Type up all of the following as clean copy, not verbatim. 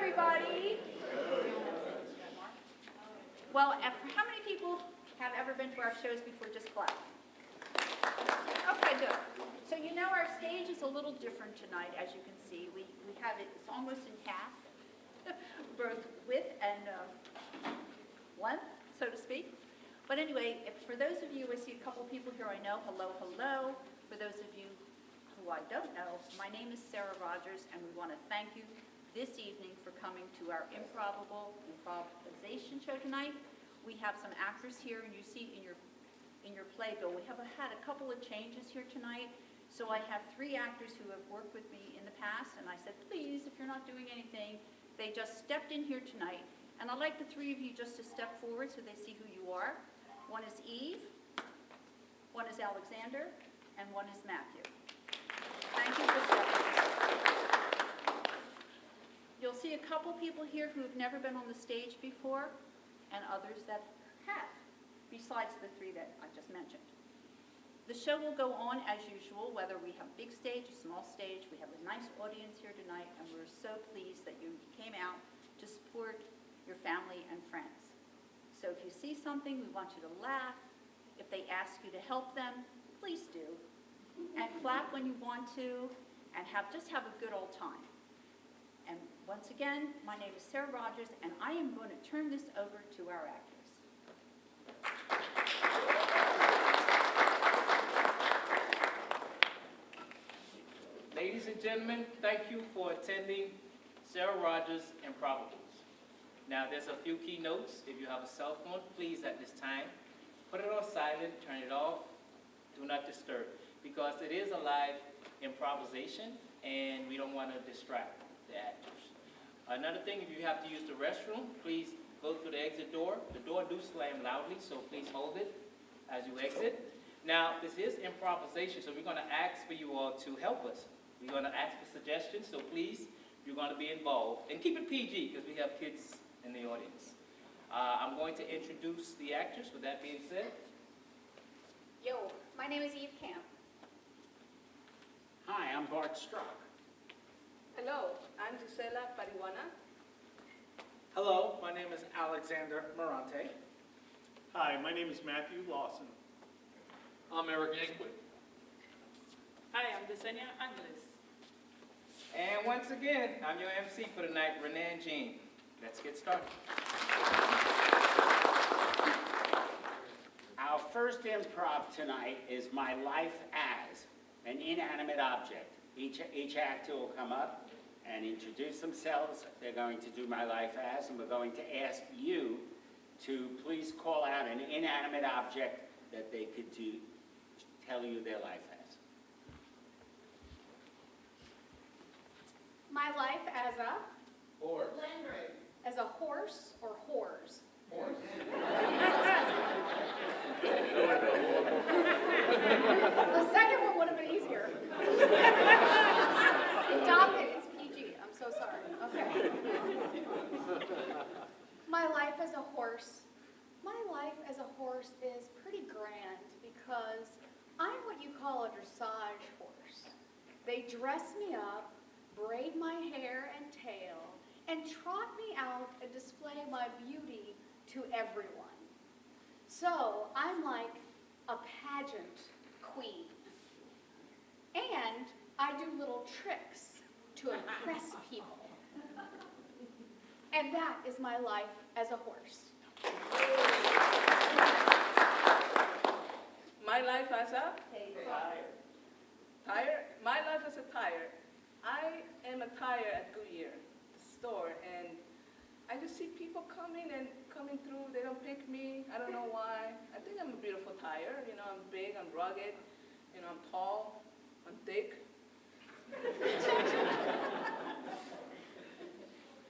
everybody. Well, how many people have ever been to our shows before? Just clap. Okay, good. So you know our stage is a little different tonight, as you can see. We have it, it's almost in half, both width and length, so to speak. But anyway, for those of you, I see a couple people here I know. Hello, hello. For those of you who I don't know, my name is Sarah Rogers, and we want to thank you this evening for coming to our improvisation show tonight. We have some actors here, and you see in your playbill, we have had a couple of changes here tonight. So I have 3 actors who have worked with me in the past, and I said, please, if you're not doing anything, they just stepped in here tonight. And I'd like the 3 of you just to step forward so they see who you are. One is Eve, one is Alexander, and one is Matthew. Thank you for stepping in. You'll see a couple people here who have never been on the stage before, and others that have, besides the 3 that I just mentioned. The show will go on as usual, whether we have a big stage, a small stage. We have a nice audience here tonight, and we're so pleased that you came out to support your family and friends. So if you see something, we want you to laugh. If they ask you to help them, please do. And clap when you want to, and just have a good old time. And once again, my name is Sarah Rogers, and I am going to turn this over to our actors. Ladies and gentlemen, thank you for attending Sarah Rogers Improvables. Now, there's a few key notes. If you have a cell phone, please at this time, put it on silent, turn it off, do not disturb, because it is a live improvisation, and we don't want to distract the actors. Another thing, if you have to use the restroom, please go through the exit door. The door do slam loudly, so please hold it as you exit. Now, this is improvisation, so we're going to ask for you all to help us. We're going to ask for suggestions, so please, you're going to be involved. And keep it PG, because we have kids in the audience. I'm going to introduce the actors. With that being said. Yo, my name is Eve Camp. Hi, I'm Bart Strzok. Hello, I'm Gisela Parihuana. Hello, my name is Alexander Morante. Hi, my name is Matthew Lawson. I'm Eric Yankwit. Hi, I'm Desenia Angeles. And once again, I'm your MC for the night, Renan Jean. Let's get started. Our first improv tonight is My Life As an Inanimate Object. Each actor will come up and introduce themselves. They're going to do My Life As, and we're going to ask you to please call out an inanimate object that they could tell you their life as. My life as a Horse. as a horse or whores. Horse. The second one would have been easier. Stop it, it's PG. I'm so sorry. Okay. My life as a horse. My life as a horse is pretty grand because I'm what you call a dressage horse. They dress me up, braid my hair and tail, and trot me out and display my beauty to everyone. So I'm like a pageant queen. And I do little tricks to impress people. And that is my life as a horse. My life as a Tire. tire. My life as a tire. I am a tire at Goodyear store, and I just see people coming through. They don't pick me. I don't know why. I think I'm a beautiful tire. You know, I'm big, I'm rugged. You know, I'm tall, I'm thick.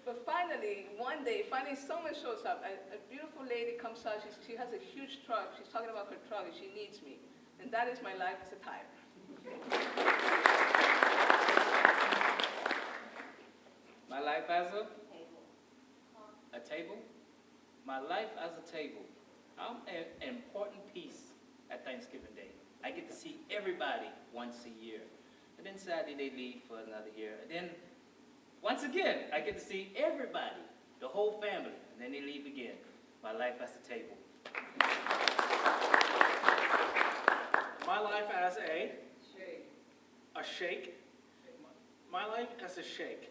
But finally, one day, someone shows up. A beautiful lady comes out. She has a huge truck. She's talking about her truck, and she needs me. And that is my life as a tire. My life as a table? My life as a table. I'm an important piece at Thanksgiving Day. I get to see everybody once a year. And then sadly they leave for another year. And then once once again, I get to see everybody, the whole family, and then they leave again. My life as a table. My life as a shake. My life as a shake.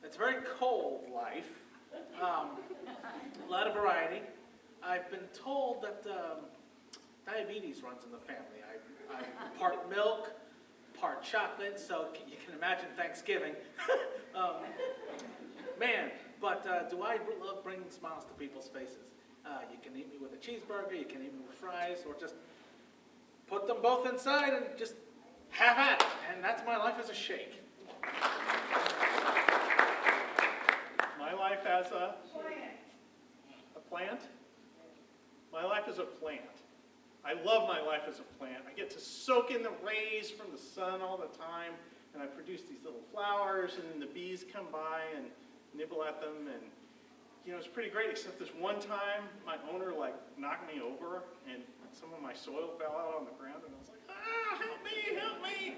It's a very cold life. A lot of variety. I've been told that diabetes runs in the family. I'm part milk, part chocolate, so you can imagine Thanksgiving. Man, but do I love bringing smiles to people's faces. You can eat me with a cheeseburger, you can eat me with fries, or just put them both inside and just have at it. And that's my life as a shake. My life as a plant? My life as a plant. I love my life as a plant. I get to soak in the rays from the sun all the time, and I produce these little flowers, and then the bees come by and nibble at them, and it's pretty great, except this one time, my owner knocked me over, and some of my soil fell out on the ground, and I was like, help me, help me.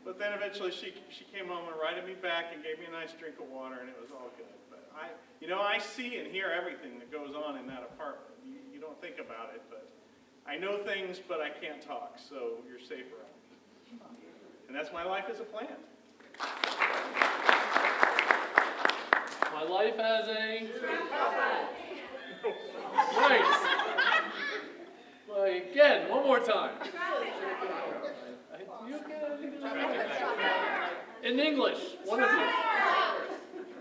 But then eventually she came home and righted me back and gave me a nice drink of water, and it was all good. But I see and hear everything that goes on in that apartment. You don't think about it, but I know things, but I can't talk, so you're safe around me. And that's my life as a plant. My life as a... Right. Well, again, one more time. You in English, one of you.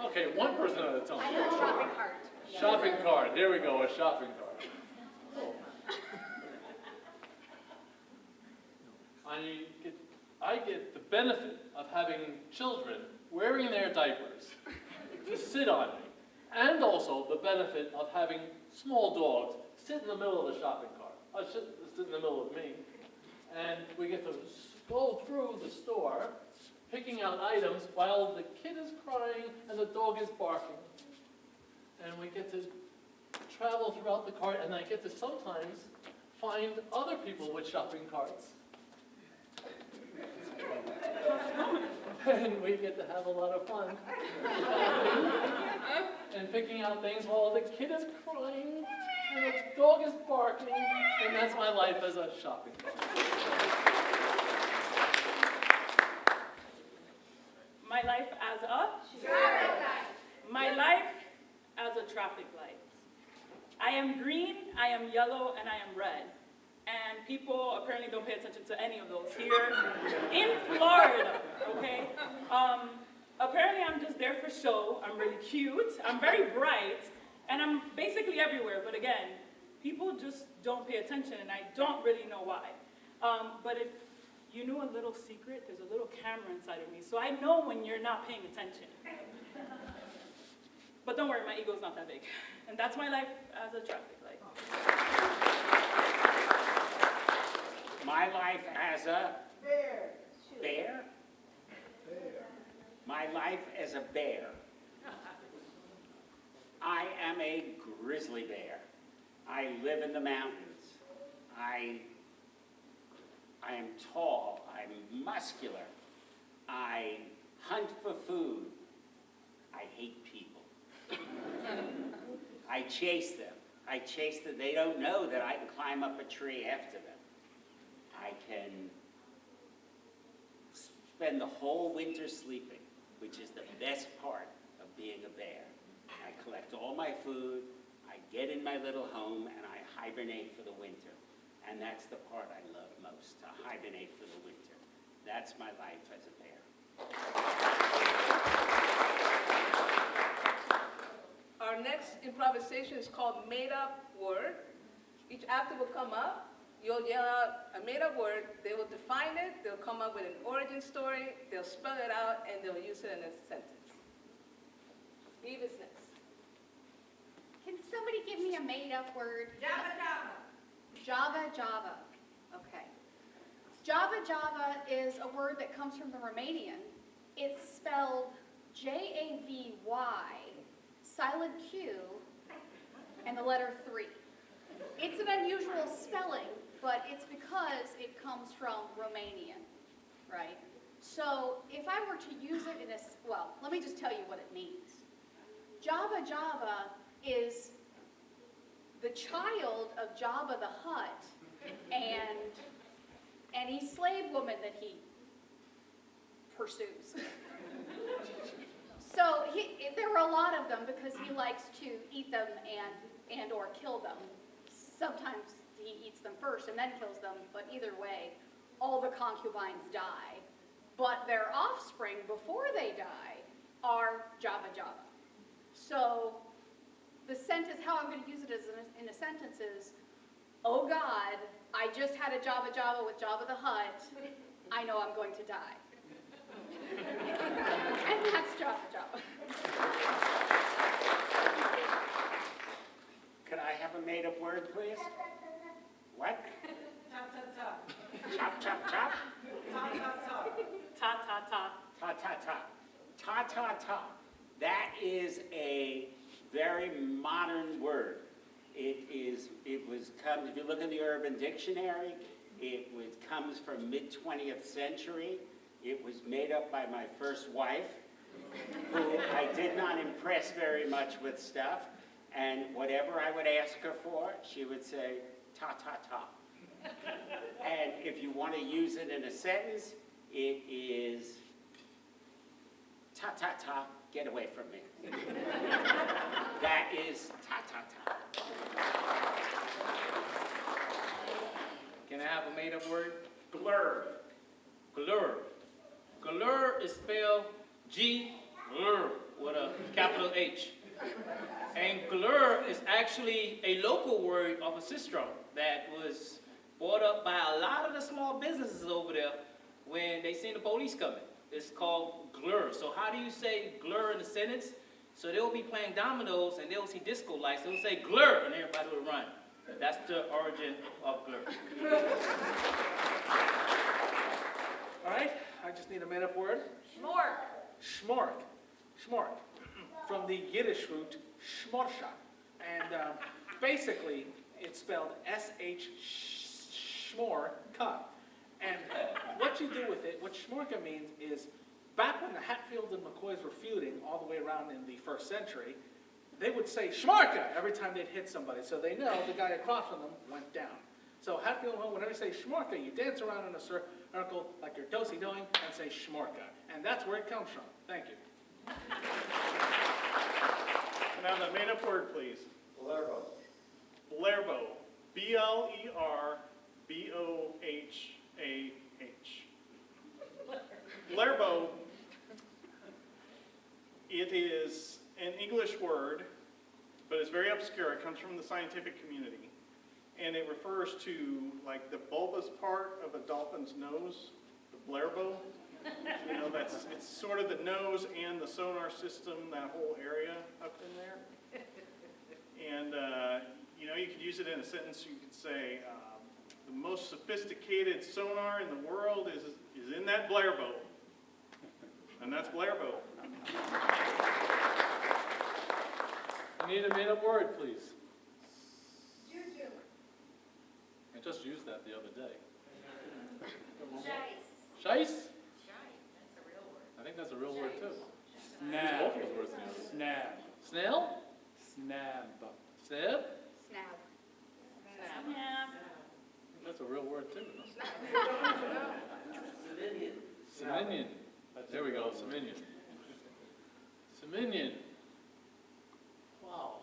Okay, one person at a time. Shopping cart. Shopping cart. Here we go, a shopping cart. I get the benefit of having children wearing their diapers to sit on me, and also the benefit of having small dogs sit in the middle of the shopping cart. Sit in the middle of me, and we get to go through the store, picking out items while the kid is crying and the dog is barking. And we get to travel throughout the cart, and I get to sometimes find other people with shopping carts. And we get to have a lot of fun. And picking out things while the kid is crying and the dog is barking, and that's my life as a shopping cart. My life as a? My life as a traffic light. I am green, I am yellow, and I am red. And people apparently don't pay attention to any of those here in Florida, okay? Apparently I'm just there for show. I'm really cute, I'm very bright, and I'm basically everywhere. But again, people just don't pay attention, and I don't really know why. But if you knew a little secret, there's a little camera inside of me, so I know when you're not paying attention. But don't worry, my ego's not that big. And that's my life as a traffic light. My life as a bear? My life as a bear. I am a grizzly bear. I live in the mountains. I am tall. I'm muscular. I hunt for food. I hate people. I chase them. They don't know that I can climb up a tree after them. I can spend the whole winter sleeping, which is the best part of being a bear. I collect all my food, I get in my little home, and I hibernate for the winter. And that's the part I love most, to hibernate for the winter. That's my life as a bear. Our next improvisation is called Made Up Word. Each actor will come up. You'll yell out a made-up word. They will define it. They'll come up with an origin story. They'll spell it out, and they'll use it in a sentence. Eve is next. Can somebody give me a made-up word? Java, Java. Java, Java. Okay. Java, Java is a word that comes from the Romanian. It's spelled Javy, silent Q, and the letter 3. It's an unusual spelling, but it's because it comes from Romanian, right? So if I were to use it in a, well, let me just tell you what it means. Jabba Jabba is the child of Jabba the Hutt and any slave woman that he pursues. So there were a lot of them because he likes to eat them and or kill them. Sometimes he eats them first and then kills them, but either way, all the concubines die. But their offspring, before they die, are Jabba Jabba. So the sentence, how I'm going to use it in a sentence is, oh God, I just had a Jabba Jabba with Jabba the Hutt. I know I'm going to die. And that's Jabba Jabba. Could I have a made-up word, please? What? Chop, chop, chop? Ta ta ta. Ta, ta, ta. Ta, ta, ta. That is a very modern word. If you look in the Urban Dictionary, comes from mid-20th century. It was made up by my first wife, who I did not impress very much with stuff, and whatever I would ask her for, she would say, ta, ta, ta. And if you want to use it in a sentence, it is, ta, ta, ta, get away from me. That is ta, ta, ta. Can I have a made-up word? Glur. Glur. Glur is spelled G-L-U-R with a capital H. And glur is actually a local word of a sistrum that was brought up by a lot of the small businesses over there when they seen the police coming. It's called glur. So how do you say glur in a sentence? So they'll be playing dominoes and they'll see disco lights. They'll say glur and everybody will run. That's the origin of glur. All right, I just need a made-up word. Schmork. Schmork. Schmork. From the Yiddish root, schmorscha. And basically, it's spelled S-H, schmorka. And what you do with it, what schmorka means is, back when the Hatfields and McCoys were feuding all the way around in the 1st century, they would say schmorka every time they'd hit somebody, so they know the guy across from them went down. So Hatfield, whenever you say schmorka, you dance around in a circle like you're do-si-doing and say schmorka. And that's where it comes from. Thank you. Now the made-up word, please. Blerbo. Blerbo. B-L-E-R-B-O-H-A-H. Blerbo, it is an English word, but it's very obscure. It comes from the scientific community. And it refers to, like, the bulbous part of a dolphin's nose, the blerbo. You know, it's sort of the nose and the sonar system, that whole area up in there. And, you know, you could use it in a sentence. You could say, the most sophisticated sonar in the world is in that blerbo. And that's blerbo. I need a made-up word, please. Juju. I just used that the other day. Shice. Shice? That's a real word. I think that's a real word, too. Snap. Both those words together. Snap. Snail? Snap. Snib? Snap. Yeah. That's a real word, too. Seminion. There we go, Seminion. Seminion. Wow.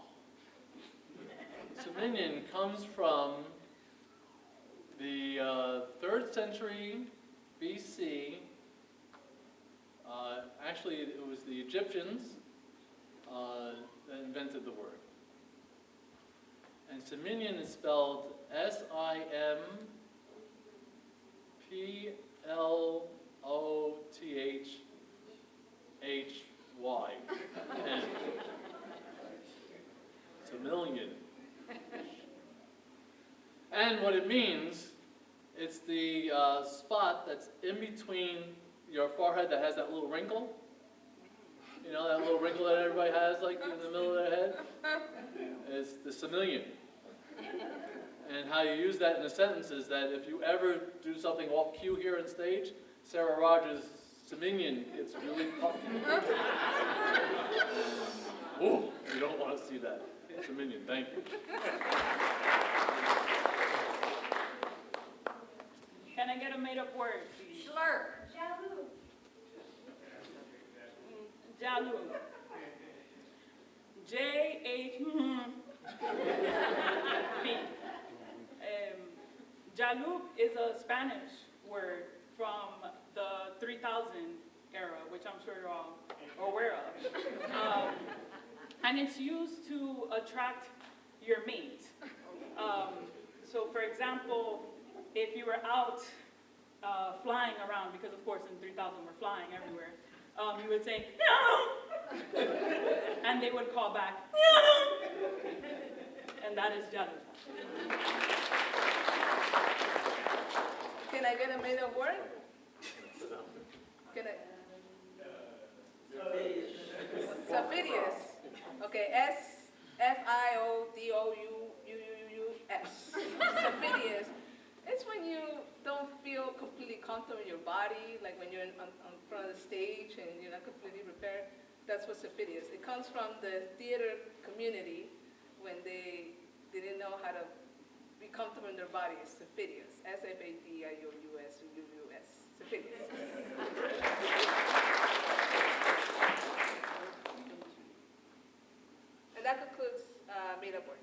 Seminion comes from the 3rd century BC. Actually, it was the Egyptians that invented the word. And Seminion is spelled S-I-M-P-L-O-T-H-H-Y. Semillion. And what it means, it's the spot that's in between your forehead that has that little wrinkle. You know, that little wrinkle that everybody has, like, in the middle of their head? It's the semillion. And how you use that in a sentence is that if you ever do something off cue here on stage, Sarah Rogers' semillion gets really puffy. Ooh. see that. It's a minion, thank you. Can I get a made-up word, please? Slur. Jalu. J-H-B. Jalub is a Spanish word from the 3000 era, which I'm sure you're all aware of. And it's used to attract your mate. So for example, if you were out flying around, because of course in 3000 we're flying everywhere, you would say, no! And they would call back, no! And that is Jalub. Can I get a made-up word? Can I? Saphidious. Okay, S-F-I-O-D-O-U-U-U-U-S. Saphidious. It's when you don't feel completely comfortable in your body, like when you're on front of the stage and you're not completely prepared. That's what saphidious. It comes from the theater community when they didn't know how to be comfortable in their bodies. Saphidious. S-F-A-D-I-O-U-S-U-U-S. Saphidious. And that concludes made-up word.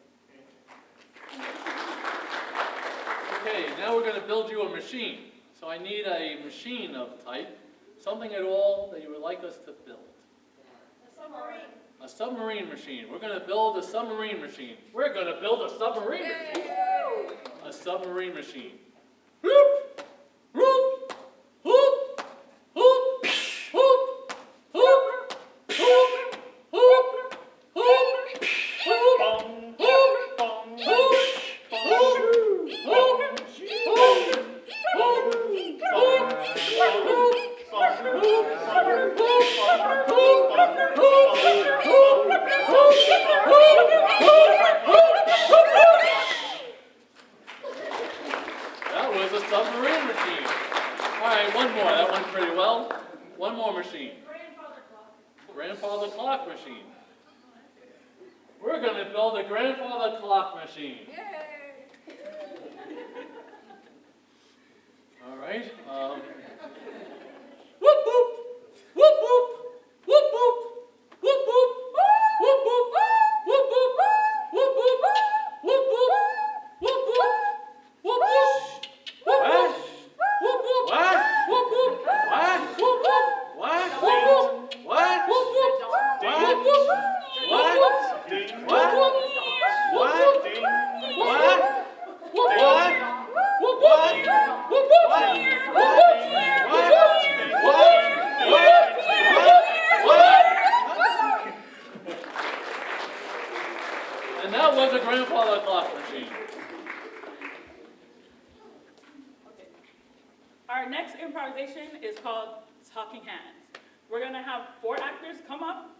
Okay, now we're going to build you a machine. So I need a machine of type, something at all that you would like us to build. A submarine machine. We're going to build a submarine machine. We're going to build a submarine machine. A submarine machine. Whoop, whoop, whoop, whoop, whoop, whoop, whoop, whoop, whoop, That was a submarine machine. All right, one more. That went pretty well. One more machine. Grandfather clock machine. We're going to build a grandfather clock machine. Yay! All right. Whoop whoop, whoop whoop, whoop whoop, whoop whoop, whoop whoop, whoop whoop, whoop whoop, whoop whoop, whoop whoop, whoop whoop, whoop whoop, whoop whoop, What? whoop whoop, What? whoop whoop, What? whoop whoop, What? whoop whoop, What? whoop Ding. whoop, What? whoop What? whoop, Ding. what? What? Whoop What? whoop, whoop What? whoop, whoop What? and that was a grandfather clock machine. Our next improvisation is called Talking Hands. We're gonna have 4 actors come up,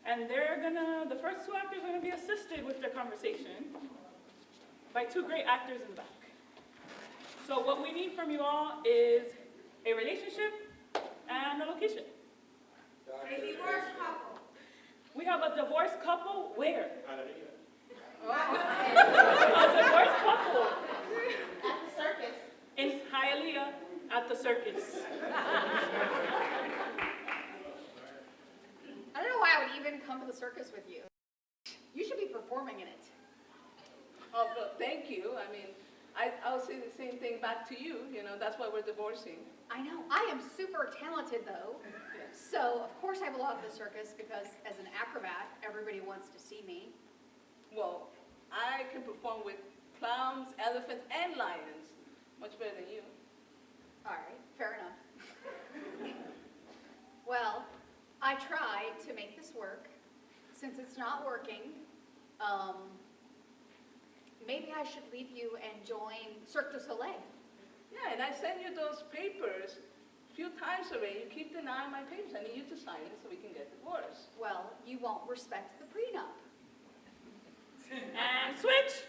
and the first 2 actors are gonna be assisted with their conversation by 2 great actors in the back. So what we need from you all is a relationship and a location. A divorced couple. We have a divorced couple where? Oh. A divorced couple At the circus. in Hialeah at the circus. I don't know why I would even come to the circus with you. You should be performing in it. Oh, well, thank you. I mean, I'll say the same thing back to you. You know, that's why we're divorcing. I know. I am super talented, though. So, of course, I belong to the circus because as an acrobat, everybody wants to see me. Well, I can perform with clowns, elephants, and lions. Much better than you. All right, fair enough. Well, I tried to make this work. Since it's not working, maybe I should leave you and join Cirque du Soleil. Yeah, and I sent you those papers a few times already. You keep denying my papers. I need you to sign it so we can get divorced. Well, you won't respect the prenup. And switch.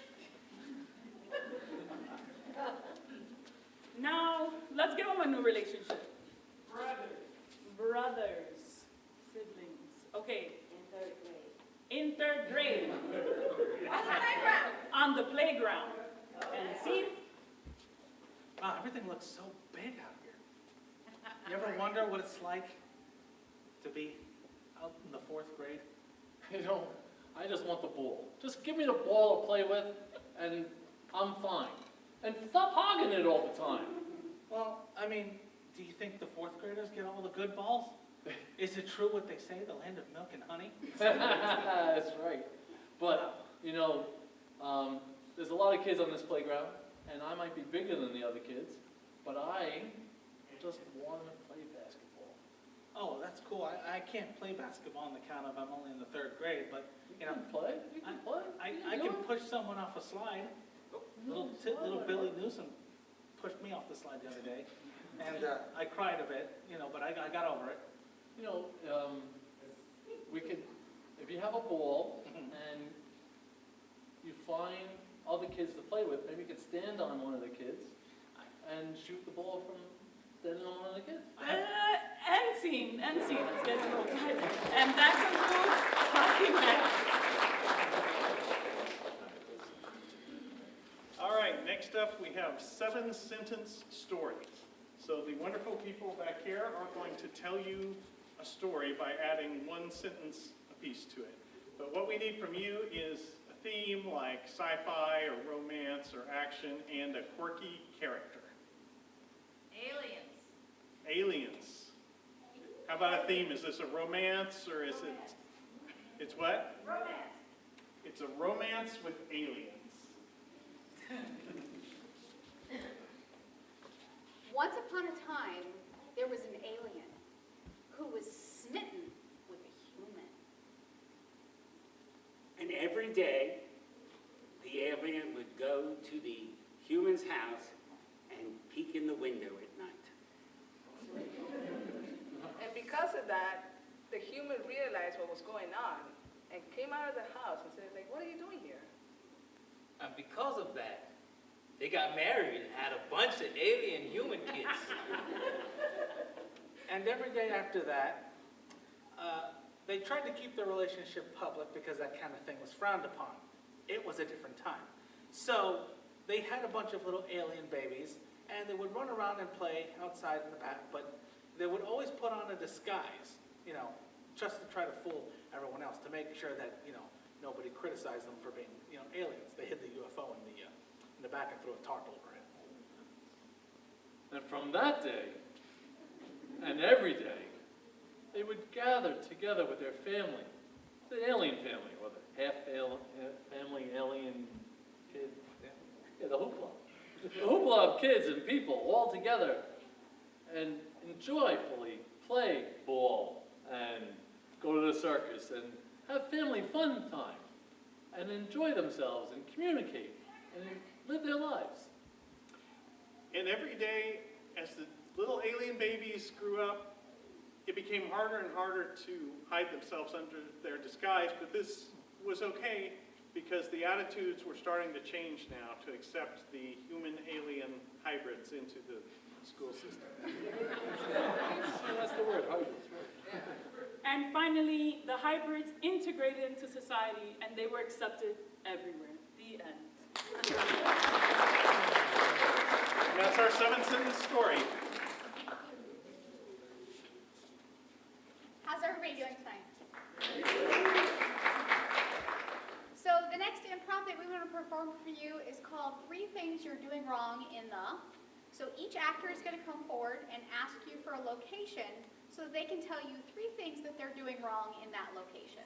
Now, let's give them a new relationship. Brothers. Siblings. Okay. In 3rd grade. In 3rd third grade. On the playground. And see, Wow, everything looks so big out here. You ever wonder what it's like to be out in the 4th grade? You know, I just want the ball. Just give me the ball to play with, and I'm fine. And stop hogging it all the time. Well, I mean, do you think the 4th graders get all the good balls? Is it true what they say, the land of milk and honey? That's right. But, you know, there's a lot of kids on this playground, and I might be bigger than the other kids, but I just want to play basketball. Oh, that's cool. I can't play basketball on account of I'm only in the 3rd grade, but, you know, You can play. You can play. I can push someone off a slide. Little Billy Newsom pushed me off the slide the other day, and I cried a bit, you know, but I got over it. You know, we could, if you have a ball and you find other kids to play with, maybe you could stand on one of the kids and shoot the ball from standing on one of the kids. end scene, let's get to know guys. And that concludes Talking Heads. All right, next up, we have 7-sentence stories. So the wonderful people back here are going to tell you a story by adding 1 sentence apiece to it. But what we need from you is a theme like sci-fi or romance or action and a quirky character. Aliens. How about a theme? Is this a romance or is it? It's what? Romance. It's a romance with aliens. Once upon a time, there was an alien who was smitten with a human. And every day, the alien would go to the human's house and peek in the window at night. And because of that, the human realized what was going on and came out of the house and said, like, what are you doing here? And because of that, they got married and had a bunch of alien human kids. And every day after that, they tried to keep their relationship public because that kind of thing was frowned upon. It was a different time. So they had a bunch of little alien babies, and they would run around and play outside in the back, but they would always put on a disguise, you know, just to try to fool everyone else, to make sure that, you know, nobody criticized them for being, you know, aliens. They hid the UFO in the back and threw a tarp over it. And from that day, and every day, they would gather together with their family, the alien family, or the half-family alien kid, yeah, the hoopla. The hoopla of kids and people all together and joyfully play ball and go to the circus and have family fun time and enjoy themselves and communicate and live their lives. And every day, as the little alien babies grew up, it became harder and harder to hide themselves under their disguise, but this was okay because the attitudes were starting to change now to accept the human-alien hybrids into the school system. That's the word, hybrids, right? And finally, the hybrids integrated into society and they were accepted everywhere. The end. And that's our 7-sentence story. How's everybody doing tonight? So the next improv that we want to perform for you is called 3 Things You're Doing Wrong in the. So each actor is going to come forward and ask you for a location so that they can tell you 3 things that they're doing wrong in that location.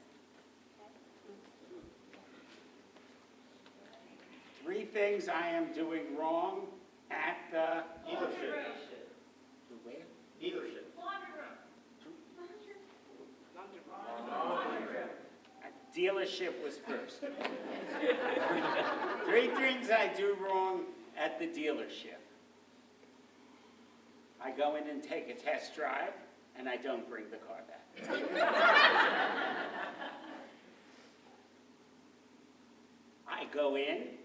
3 things I am doing wrong at the Dealership. the where? Dealership. Dealership was first. 3 things I do wrong at the dealership. I go in and take a test drive, and I don't bring the car back. I go in,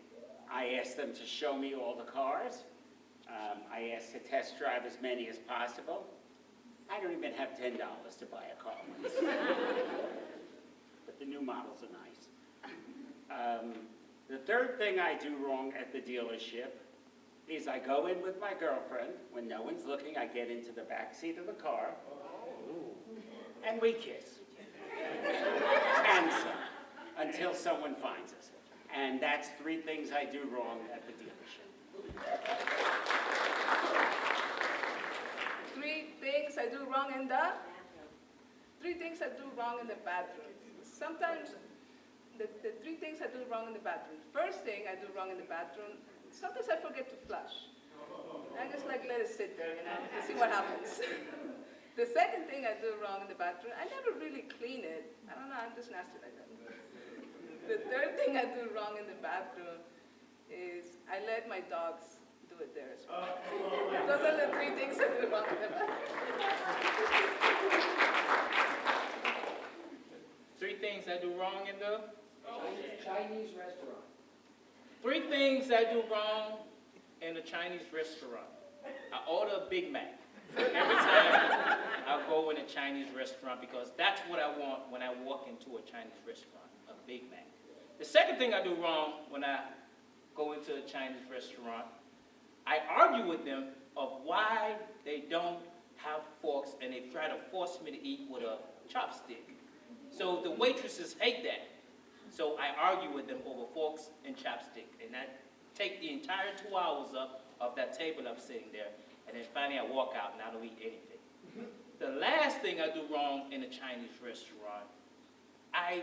I ask them to show me all the cars. I ask to test drive as many as possible. I don't even have $10 to buy a car once. But the new models are nice. The third thing I do wrong at the dealership is I go in with my girlfriend. When no one's looking, I get into the back seat of the car, and we kiss. And so, until someone finds us. And that's 3 things I do wrong at the dealership. 3 things I do wrong in the? 3 things I do wrong in the bathroom. Sometimes, the 3 things I do wrong in the bathroom. First thing I do wrong in the bathroom, sometimes I forget to flush. I just like let it sit there, and see what happens. The second thing I do wrong in the bathroom, I never really clean it. I don't know, I'm just nasty like that. The third thing I do wrong in the bathroom is I let my dogs do it there as well. Those are the 3 things I do wrong in the bathroom. 3 things I do wrong in the? Chinese restaurant. 3 things I do wrong in a Chinese restaurant. I order a Big Mac every time I go in a Chinese restaurant because that's what I want when I walk into a Chinese restaurant, a Big Mac. The second thing I do wrong when I go into a Chinese restaurant, I argue with them of why they don't have forks and they try to force me to eat with a chopstick. So the waitresses hate that. So I argue with them over forks and chopstick, and I take the entire 2 hours up of that table I'm sitting there, and then finally I walk out and I don't eat anything. The last thing I do wrong in a Chinese restaurant, I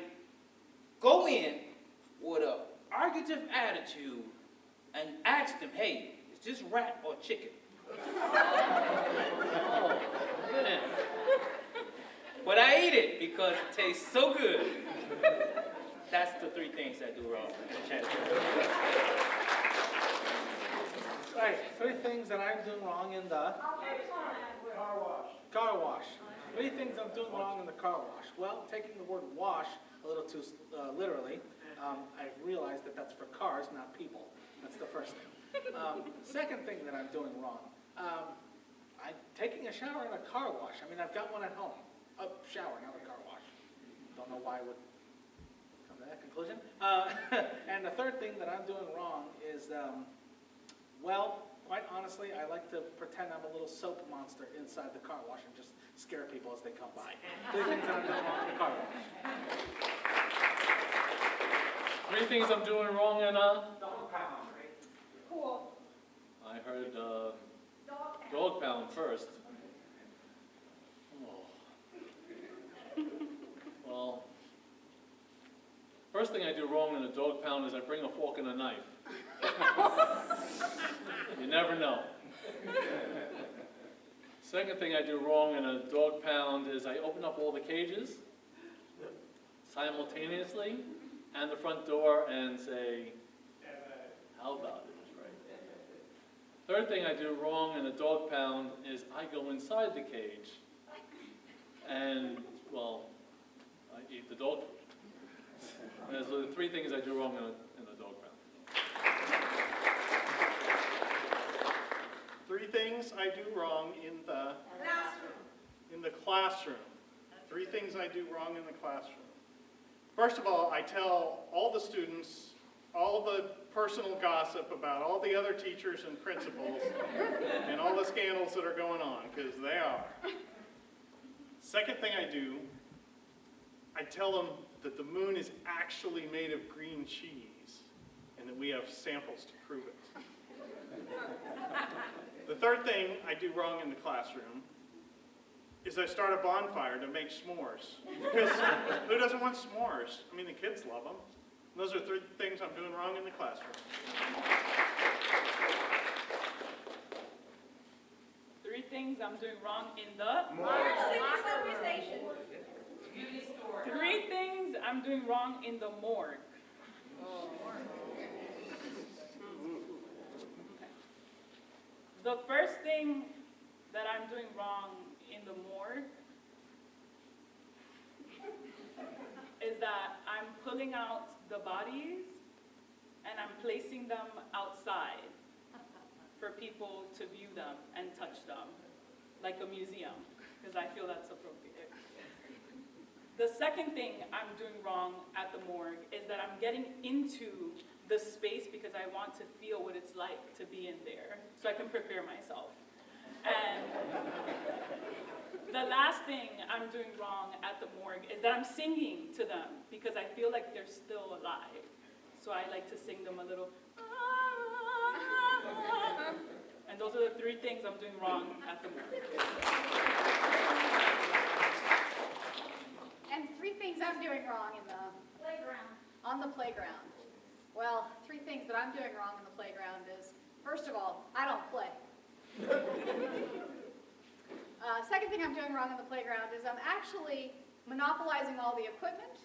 go in with an argumentative attitude and ask them, hey, is this rat or chicken? Oh, man. But I eat it because it tastes so good. That's the 3 things I do wrong in a Chinese restaurant. Right, 3 things that I'm doing wrong in the Car wash. car wash. 3 things I'm doing wrong in the car wash. Well, taking the word wash a little too literally, I've realized that that's for cars, not people. That's the first thing. Second thing that I'm doing wrong, I'm taking a shower in a car wash. I mean, I've got one at home. A shower, not a car wash. Don't know why I would come to that conclusion. And the third thing that I'm doing wrong is, well, quite honestly, I like to pretend I'm a little soap monster inside the car wash and just scare people as they come by. 3 things that I'm doing wrong in the car wash. 3 things I'm doing wrong in a... Dog pound, right? Cool. I heard Dog pound. dog pound first. Oh. Well, first thing I do wrong in a dog pound is I bring a fork and a knife. You never know. Second thing I do wrong in a dog pound is I open up all the cages simultaneously and the front door and say, how about it, right? Third thing I do wrong in a dog pound is I go inside the cage and, well, I eat the dog food. And those are the 3 things I do wrong in a dog pound. 3 things I do wrong in the classroom. 3 things I do wrong in the classroom. First of all, I tell all the students all the personal gossip about all the other teachers and principals and all the scandals that are going on, because they are. Second thing I do, I tell them that the moon is actually made of green cheese and that we have samples to prove it. The third thing I do wrong in the classroom is I start a bonfire to make s'mores. Because who doesn't want s'mores? I mean, the kids love them. And those are 3 things I'm doing wrong in the classroom. 3 things I'm doing wrong in the... Improvisation. 3 things I'm doing wrong in the morgue. The first thing that I'm doing wrong in the morgue is that I'm pulling out the bodies and I'm placing them outside for people to view them and touch them, like a museum, because I feel that's appropriate. The second thing I'm doing wrong at the morgue is that I'm getting into the space because I want to feel what it's like to be in there, so I can prepare myself. And the last thing I'm doing wrong at the morgue is that I'm singing to them because I feel like they're still alive. So I like to sing them a little, and those are the 3 things I'm doing wrong at the morgue. And 3 things I'm doing wrong in the Playground. on the playground. Well, 3 things that I'm doing wrong in the playground is, first of all, I don't play. Second thing I'm doing wrong in the playground is I'm actually monopolizing all the equipment.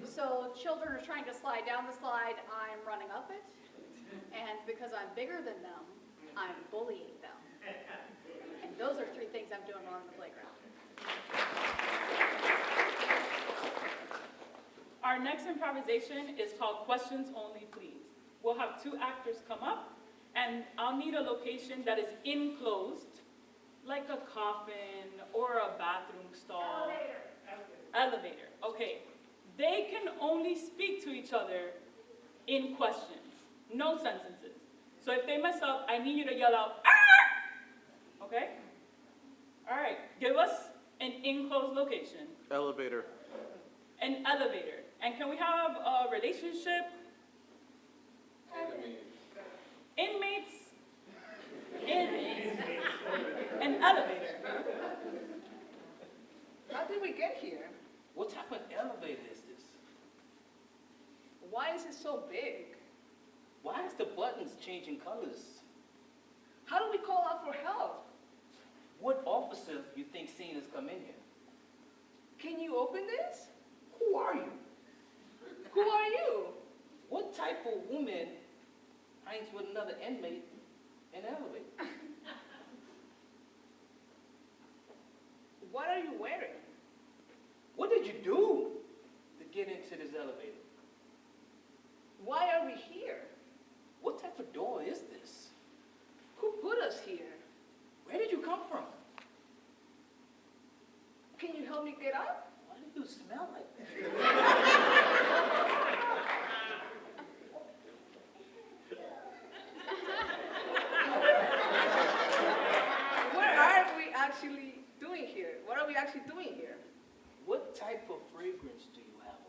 So children are trying to slide down the slide, I'm running up it. And because I'm bigger than them, I'm bullying them. And those are 3 things I'm doing wrong in the playground. Our next improvisation is called Questions Only Please. We'll have 2 actors come up, and I'll need a location that is enclosed, like a coffin or a bathroom stall. Elevator. Okay. They can only speak to each other in questions, no sentences. So if they mess up, I need you to yell out, "Ah!" Okay? All right. Give us an enclosed location. Elevator. An elevator. And can we have a relationship? Inmates. An elevator. How did we get here? What type of elevator is this? Why is it so big? Why is the buttons changing colors? How do we call out for help? What officer you think seen us come in here? Can you open this? Who are you? Who are you? What type of woman hangs with another inmate in an elevator? What are you wearing? What did you do to get into this elevator? Why are we here? What type of door is this? Who put us here? Where did you come from? Can you help me get up? Why do you smell like that? What are we actually doing here? What are we actually doing here? What type of fragrance do you have?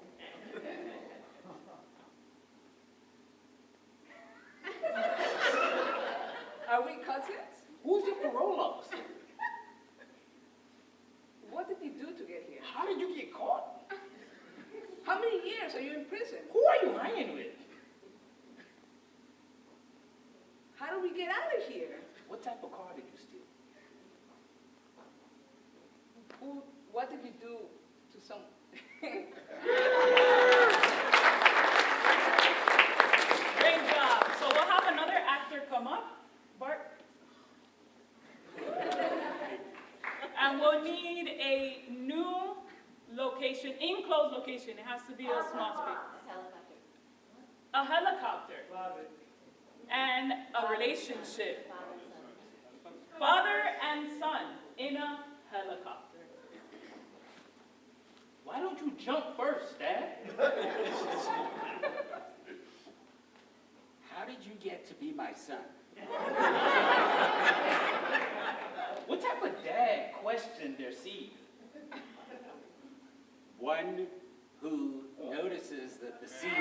Are we cousins? Who's your parole officer? What did you do to get here? How did you get caught? How many years are you in prison? Who are you hanging with? How do we get out of here? What type of car did you steal? What did you do to some... Great job. So we'll have another actor come up. Bart. And we'll need a new location, enclosed location. It has to be a small space. A helicopter. And a relationship. Father and son in a helicopter. Why don't you jump first, Dad? How did you get to be my son? What type of dad questioned their seed? One who notices that the seed...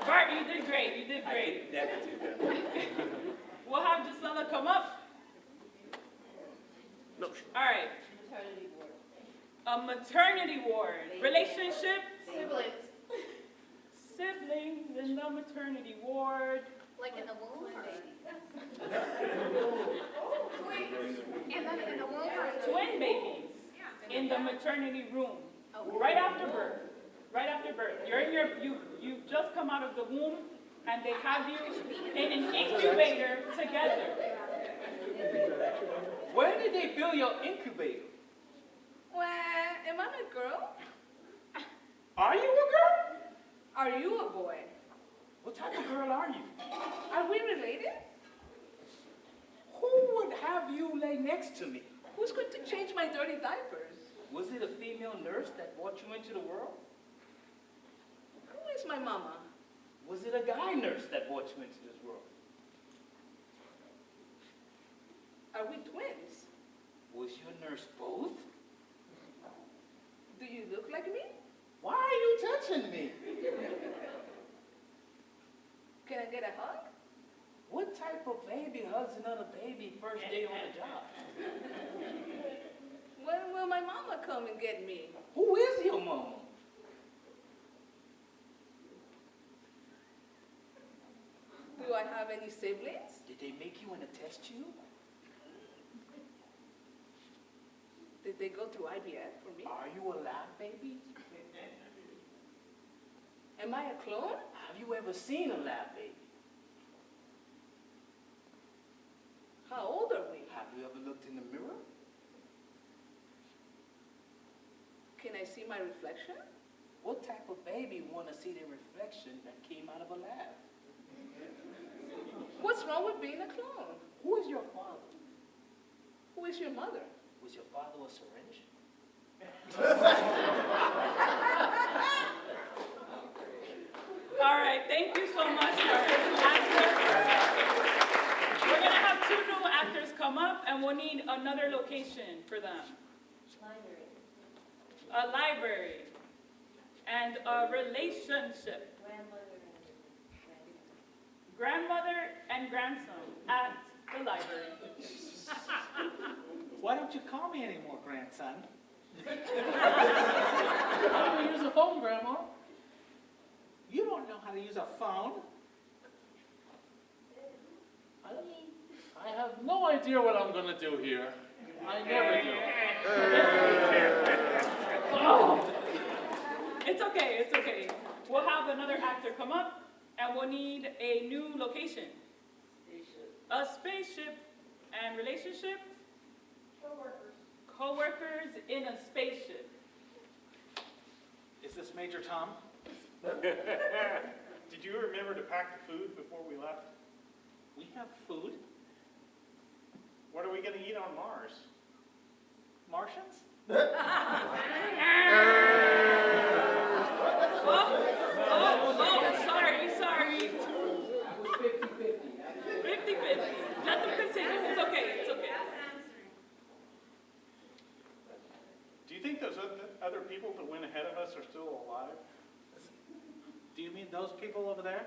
Bart, you did great. You did I great. could never do that. We'll have Gisela come up. No. All right. A maternity ward. Relationship? Siblings. Siblings in the maternity ward. Like in the womb? And then in the womb or... Twin babies in the maternity room. Right after birth. Right after birth. You've just come out of the womb and they have you in an incubator together. Where did they build your incubator? Well, am I a girl? Are you a girl? Are you a boy? What type of girl are you? Are we related? Who would have you lay next to me? Who's going to change my dirty diapers? Was it a female nurse that brought you into the world? Who is my mama? Was it a guy nurse that brought you into this world? Are we twins? Was your nurse both? Do you look like me? Why are you touching me? Can I get a hug? What type of baby hugs another baby first day on the job? When will my mama come and get me? Who is your mama? Do I have any siblings? Did they make you in a test tube? Did they go through IVF for me? Are you a lab baby? Am I a clone? Have you ever seen a lab baby? How old are we? Have you ever looked in the mirror? Can I see my reflection? What type of baby want to see their reflection that came out of a lab? What's wrong with being a clone? Who is your father? Who is your mother? Was your father a syringe? All right, thank you so much for actors. We're gonna have 2 new actors come up, and we'll need another location for them. Library. A library and a relationship. Grandmother and grandson at the library. Why don't you call me anymore, grandson? How do you use a phone, Grandma? You don't know how to use a phone. I have no idea what I'm going to do here. I never do. Oh. It's okay, it's okay. We'll have another actor come up, and we'll need a new location. A spaceship and relationship. Co-workers in a spaceship. Is this Major Tom? Did you remember to pack the food before we left? We have food? What are we going to eat on Mars? Martians? Sorry. It was 50-50. 50-50. Let them continue. It's okay. Do you think those other people that went ahead of us are still alive? Do you mean those people over there?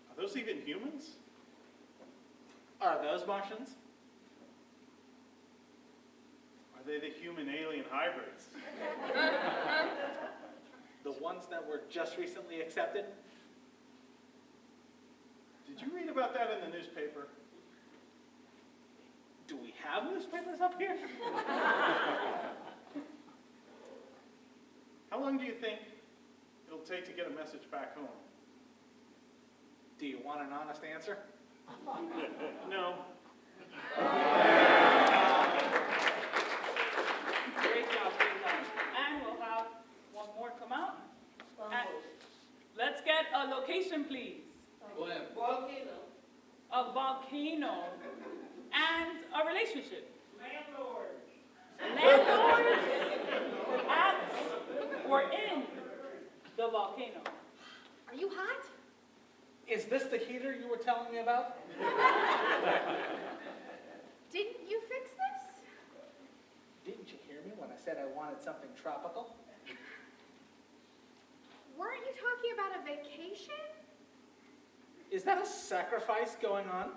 Are those even humans? Are those Martians? Are they the human-alien hybrids? The ones that were just recently accepted? Did you read about that in the newspaper? Do we have newspapers up here? How long do you think it'll take to get a message back home? Do you want an honest answer? No. Great job. And we'll have one more come out. And let's get a location, please. Volcano. A volcano and a relationship. Landlords at or in the volcano. Are you hot? Is this the heater you were telling me about? Didn't you fix this? Didn't you hear me when I said I wanted something tropical? Weren't you talking about a vacation? Is that a sacrifice going on?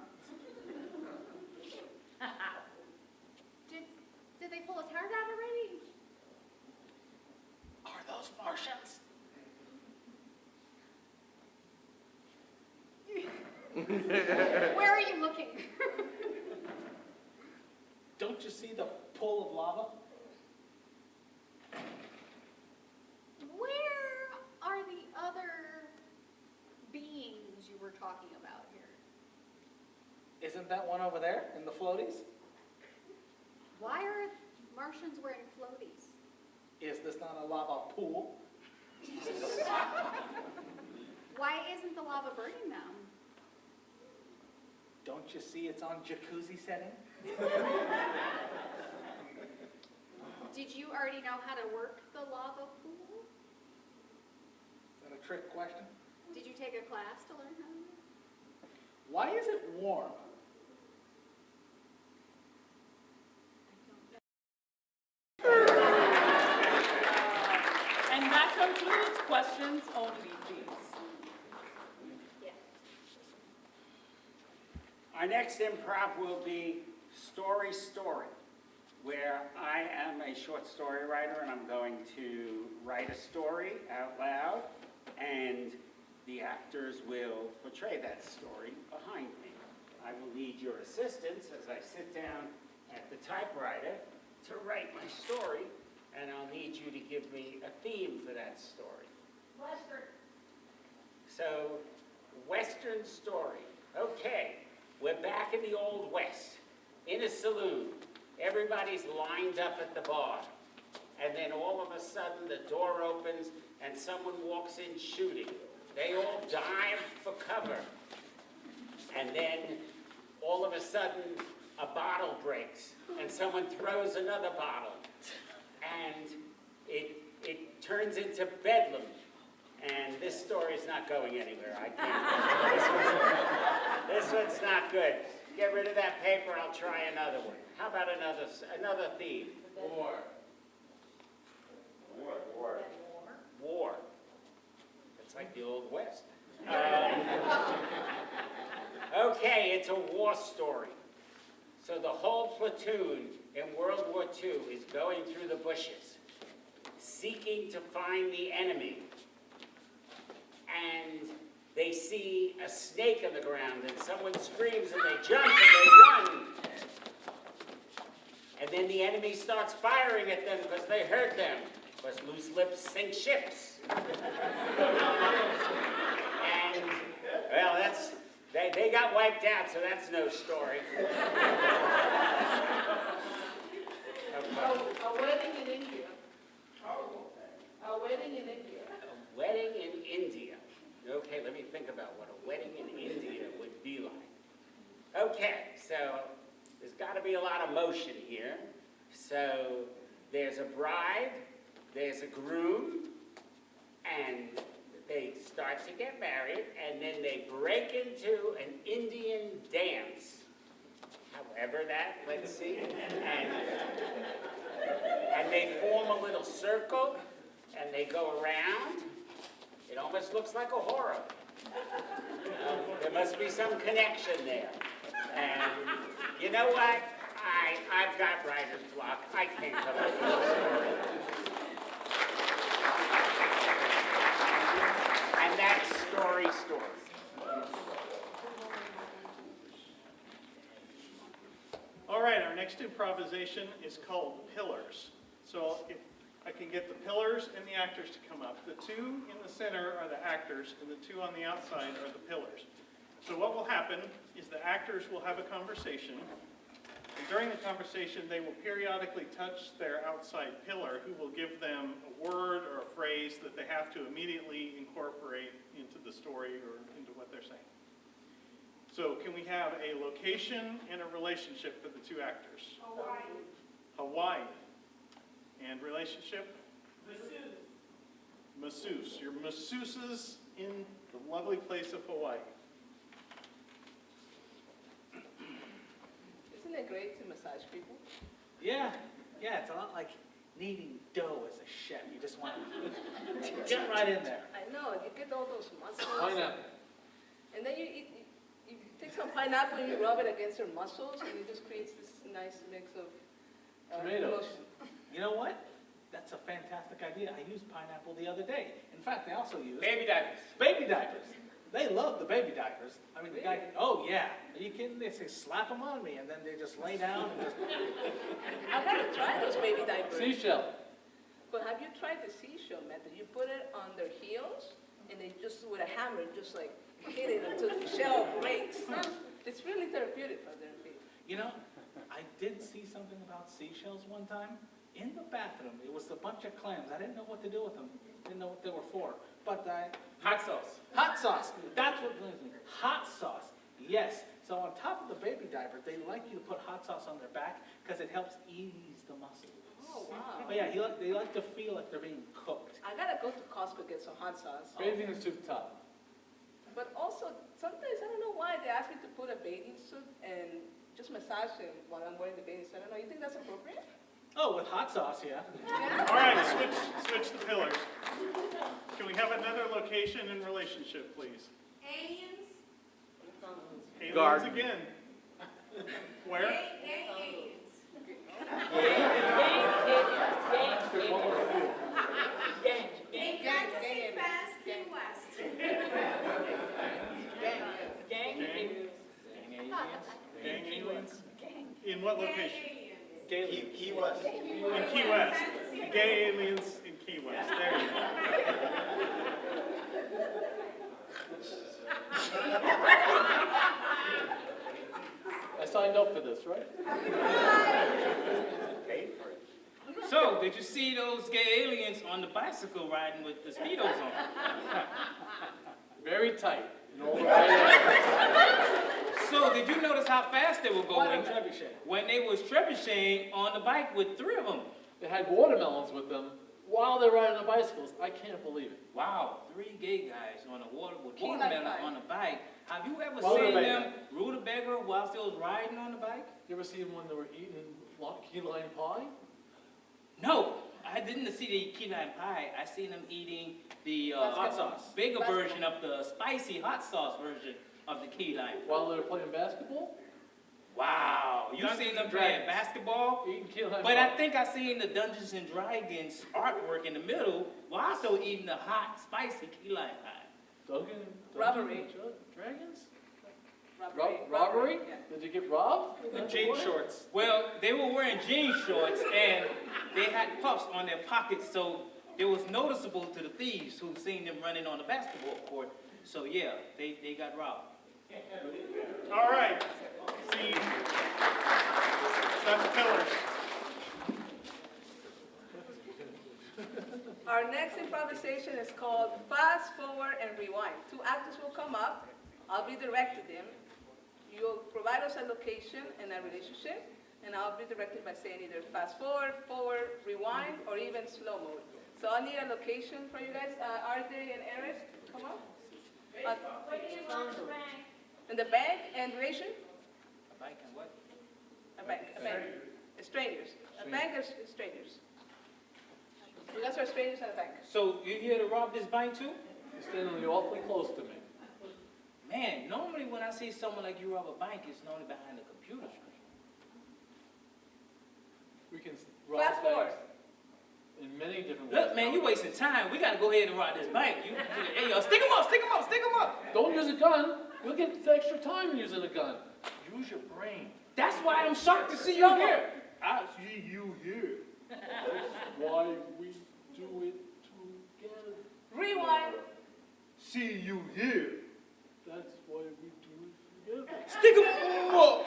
Did they pull his heart out already? Are those Martians? Where are you looking? Don't you see the pool of lava? Where are the other beings you were talking about here? Isn't that one over there in the floaties? Why are Martians wearing floaties? Is this not a lava pool? Why isn't the lava burning them? Don't you see it's on jacuzzi setting? Did you already know how to work the lava pool? Is that a trick question? Did you take a class to learn how to do it? Why is it warm? And that concludes questions only, please. Our next improv will be Story Story, where I am a short story writer and I'm going to write a story out loud and the actors will portray that story behind me. I will need your assistance as I sit down at the typewriter to write my story, and I'll need you to give me a theme for that story. Western. So, Western story. Okay, we're back in the Old West, in a saloon. Everybody's lined up at the bar. And then all of a sudden, the door opens and someone walks in shooting. They all dive for cover. And then, all of a sudden, a bottle breaks and someone throws another bottle. And it turns into bedlam. And this story's not going anywhere. I can't. This one's not good. Get rid of that paper, I'll try another one. How about another theme? War. War. It's like the Old West. Okay, it's a war story. So the whole platoon in World War II is going through the bushes, seeking to find the enemy. And they see a snake on the ground, and someone screams, and they jump, and they run. And then the enemy starts firing at them because they hurt them, because loose lips sink ships. And, well, they got wiped out, so that's no story. A wedding in India. A wedding in India. A wedding in India. Okay, let me think about what a wedding in India would be like. Okay, so there's got to be a lot of motion here. So there's a bride, there's a groom, and they start to get married, and then they break into an Indian dance. However that, let's see. And they form a little circle, and they go around. It almost looks like a horror. There must be some connection there. And you know what? I've got writer's block. I can't come up with a story. And that's Story. All right, our next improvisation is called Pillars. So if I can get the pillars and the actors to come up. The two in the center are the actors, and the two on the outside are the pillars. So what will happen is the actors will have a conversation, and during the conversation they will periodically touch their outside pillar, who will give them a word or a phrase that they have to immediately incorporate into the story or into what they're saying. So can we have a location and a relationship for the two actors? Hawaii. Hawaii. And relationship? Masseuse. Your masseuses in the lovely place of Hawaii. Isn't it great to massage people? Yeah, it's a lot like kneading dough as a chef. You just want to get right in there. I know, you get all those muscles. Pineapple. And then you take some pineapple and you rub it against your muscles, and it just creates this nice mix of Tomatoes. emotion. You know what? That's a fantastic idea. I used pineapple the other day. In fact, I also used Baby diapers. baby diapers. They love the baby diapers. I mean, the guy, oh yeah. Are you kidding? They say, slap them on me, and then they just lay down and just, I've got to try those baby diapers. Seashell. But have you tried the seashell method? You put it on their heels, and they just, with a hammer, just like hit it until the shell breaks. It's really therapeutic for their feet. you know, I did see something about seashells one time. In the bathroom, it was a bunch of clams. I didn't know what to do with them. Didn't know what they were for. But Hot sauce. hot sauce. That's what brings me. Hot sauce. Yes. So on top of the baby diaper, they like you to put hot sauce on their back because it helps ease the muscles. Oh, wow. But yeah, they like to feel like they're being cooked. I gotta go to Costco get some hot sauce. Bathing suit top. But also, sometimes, I don't know why, they ask me to put a bathing suit and just massage him while I'm wearing the bathing suit. I don't know, you think that's appropriate? Oh, with hot sauce, yeah. Yeah? All right, switch the pillars. Can we have another location and relationship, please? Aliens. Aliens Garden. again. Where? Gay aliens. They got to see past Key West. Gang. Gang aliens? In what location? Gay aliens. Key West. In Key West. Gay aliens in Key West. There you go. I signed up for this, right? Paid for it. So, did you see those gay aliens on the bicycle riding with the Speedos on? Very tight. In all the right areas. So, did you notice how fast they were What a going trebuchet. when they was trebucheting on the bike with 3 of them? They had watermelons with them while they're riding the bicycles. I can't believe it. Wow, 3 gay guys on a with Key lime watermelon pie. on a bike. Have you ever While seen they're them rutabaga whilst they was riding on the bike? You ever see them when they were eating key lime pie? No, I didn't see the key lime pie. I seen them eating the Hot sauce. bigger Basketball. version of the spicy hot sauce version of the key lime. While they were playing basketball? Wow, you Dungeons seen them and playing Dragons. basketball? Eating key lime But pie. I think I seen the Dungeons and Dragons artwork in the middle while also eating the hot, spicy key lime pie. Robbery. Dragons? Robbery. Robbery? Yeah. Did you get robbed? The jean shorts. Well, they were wearing jean shorts and they had puffs on their pockets, so it was noticeable to the thieves who seen them running on the basketball court. So yeah, they got robbed. All right. See, that's the pillars. Our next improvisation is called Fast Forward and Rewind. 2 actors will come up. I'll be directing them. You'll provide us a location and a relationship, and I'll be directed by saying either fast forward, forward, rewind, or even slow mode. So I'll need a location for you guys. RJ and Eris, come up. What do you want to rank? And the bank and relation? A bike and what? A bank. Strangers. A bank is strangers. You guys are strangers at a bank. So you here to rob this bank too? You're standing awfully close to me. Man, normally when I see someone like you rob a bank, it's normally behind the computer screen. We can rob Fast forward. banks in many different ways. Look, man, you wasting time. We gotta go ahead and rob this bank. Hey, yo, stick 'em up, stick 'em up, stick 'em up. Don't use a gun. You'll get extra time using a gun. Use your brain. That's why I'm shocked to see you here. I see you here. That's why we do it together. Rewind. See you here. That's why we do it together. Stick 'em up.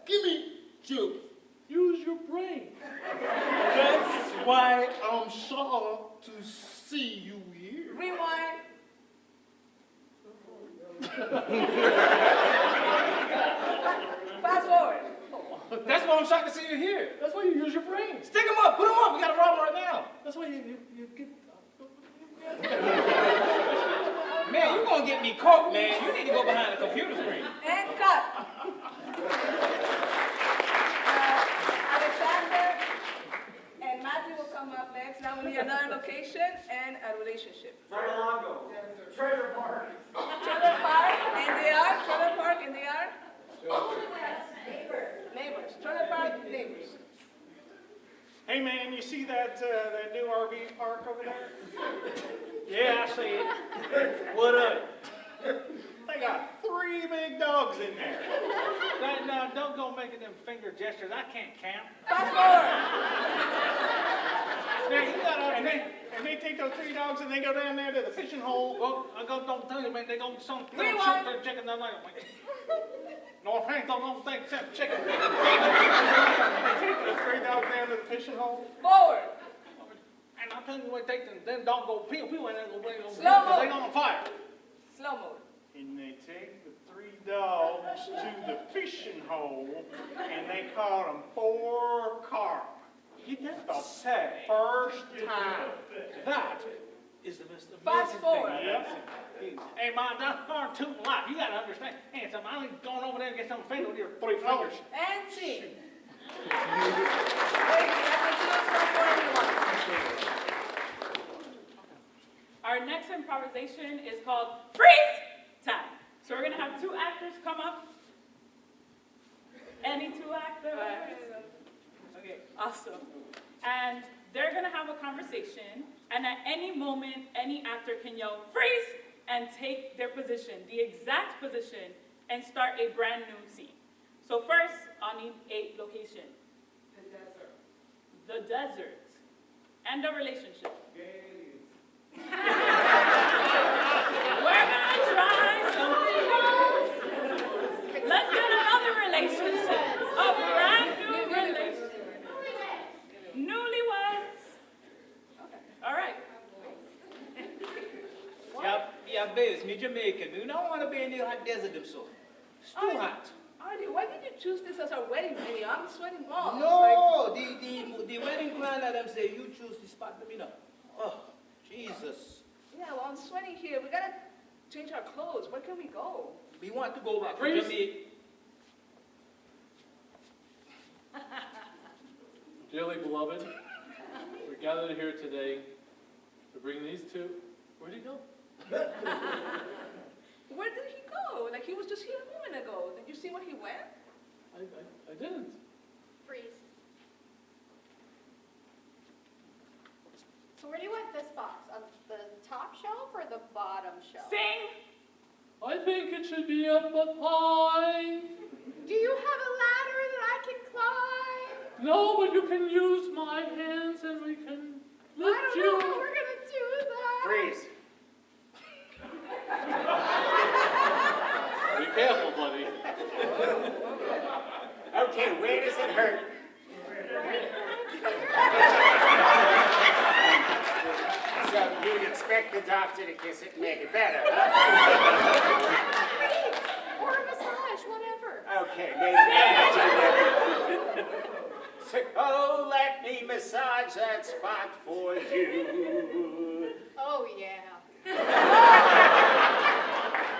Give me juice. Use your brain. That's why I'm shocked to see you here. Rewind. Fast forward. That's why I'm shocked to see you here. That's why you use your brain. Stick 'em up, put 'em up. We gotta rob 'em right now. That's why you get... Man, you gonna get me caught, man. You need to go behind the computer screen. And cut. Alexander and Matthew will come up next. Now we need another location and a relationship. Trailer park, and they are. Trailer park, and they are. Neighbors. Trailer park, neighbors. Hey man, you see that new RV park over there? Yeah, I see it. What up? They got 3 big dogs in there. Now, don't go making them finger gestures. I can't count. Fast forward. Now you gotta, and they take those 3 dogs and they go down there to the fishing hole. Well, don't tell you, man. They gonna shoot Rewind. their chicken down there. No, Frank, don't think except chicken. They take those 3 dogs down to the fishing hole. Forward. And I'm telling you what, take them dogs go pew pew and then go Slow mo. they on fire. Slow mode. And they take the 3 dogs to the fishing hole, and they caught them 4 carp. You did The say. first time. That is the most Fast amazing forward. thing I've ever seen. Hey, Mom, that's hard tootin' life. You gotta understand. Hey, so I'm going over there and get some finger with your 3 fingers. And scene. Thank you. That's a good one for everyone. Our next improvisation is called Freeze Time. So we're gonna have 2 actors come up. Any 2 actors? Okay, awesome. And they're gonna have a conversation, and at any moment, any actor can yell, freeze, and take their position, the exact position, and start a brand new scene. So first, I'll need a location. The desert. And a relationship. We're gonna try something else. Let's get another relationship. A brand new relationship. Newlyweds. All right. Yeah, babes, me Jamaican. You don't want to be in the hot desert them so. It's too hot. Artie, why did you choose this as our wedding venue? I'm sweating balls. No, the wedding planner them say you choose the spot for me now. Oh, Jesus. Yeah, well, I'm sweating here. We gotta change our clothes. Where can we go? We want to go back to Freeze. Jamaica. Dearly beloved, we're gathered here today to bring these 2. Where'd he go? Where did he go? Like, he was just here a moment ago. Did you see where he went? I didn't. Freeze. So where do you want this box? On the top shelf or the bottom shelf? Sing. I think it should be up high. Do you have a ladder that I can climb? No, but you can use my hands and we can I lift don't you. know how we're gonna do that. Freeze. Be careful, buddy. Okay, where does it hurt? So you'd expect the doctor to kiss it and make it better, huh? Or a massage, whatever. Okay, maybe. So, oh, let me massage that spot for you. Oh, yeah.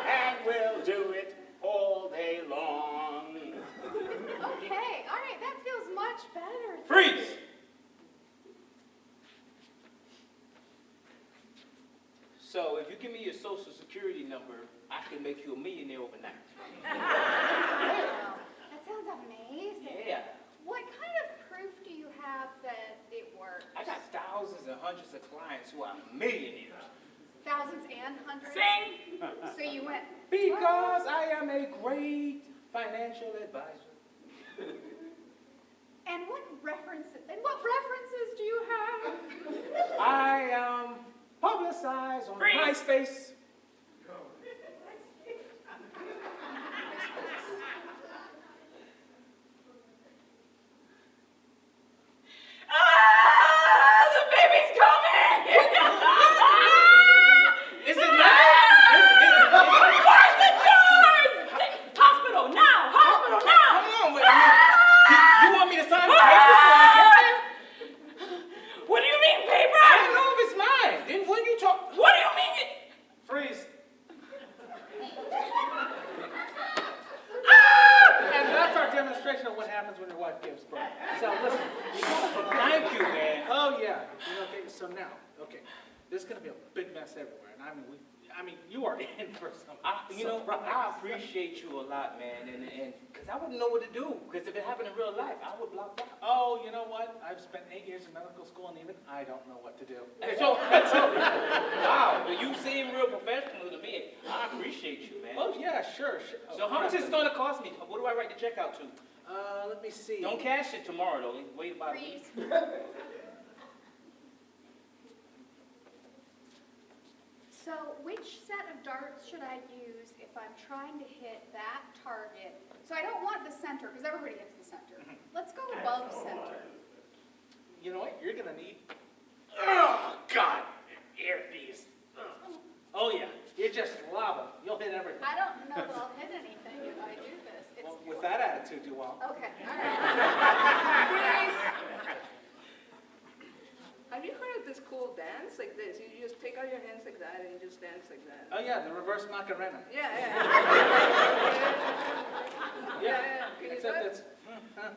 And we'll do it all day long. Okay, all right, that feels much better. Freeze! So if you give me your social security number, I can make you a millionaire overnight. Wow, that sounds amazing. Yeah. What kind of proof do you have that it works? I got thousands and hundreds of clients who are millionaires. Thousands and hundreds? Sing. So you went, Because I am a great financial advisor. and what references do you have? I publicize on Freeze. MySpace. The baby's coming. Is it not? Where's the doors? Hospital now. Hospital now. Come on, wait a minute. You want me to sign the papers? What do you mean, paper? I don't know if it's mine. Then when you talk, What do you mean? Freeze. Ah! And that's our demonstration of what happens when your wife gives birth. So listen. thank you, man. Oh, yeah. Okay, so now, okay. There's going to be a big mess everywhere. And I mean, you are in for some I surprise. appreciate you a lot, man, and because I wouldn't know what to do. Because if it happened in real life, I would block out. Oh, you know what? I've spent 8 years in medical school, and even I don't know what to do. So, wow, you seem real professional to me. I appreciate you, man. Oh, yeah, sure. So how much is it going to cost me? What do I write the check out to? Let me see. Don't cash it tomorrow, though. Wait about a week. Freeze. So which set of darts should I use if I'm trying to hit that target? So I don't want the center, because everybody hits the center. Let's go above center. You know what? You're going to need... God, earpiece. Oh, yeah. You're just lava. You'll hit everything. I Okay, all right. Freeze. Have you heard of this cool dance like this? You just take out your hands like that and you just dance like that. Oh, yeah, the reverse Macarena. Yeah. Can you do Except it? it's... Okay,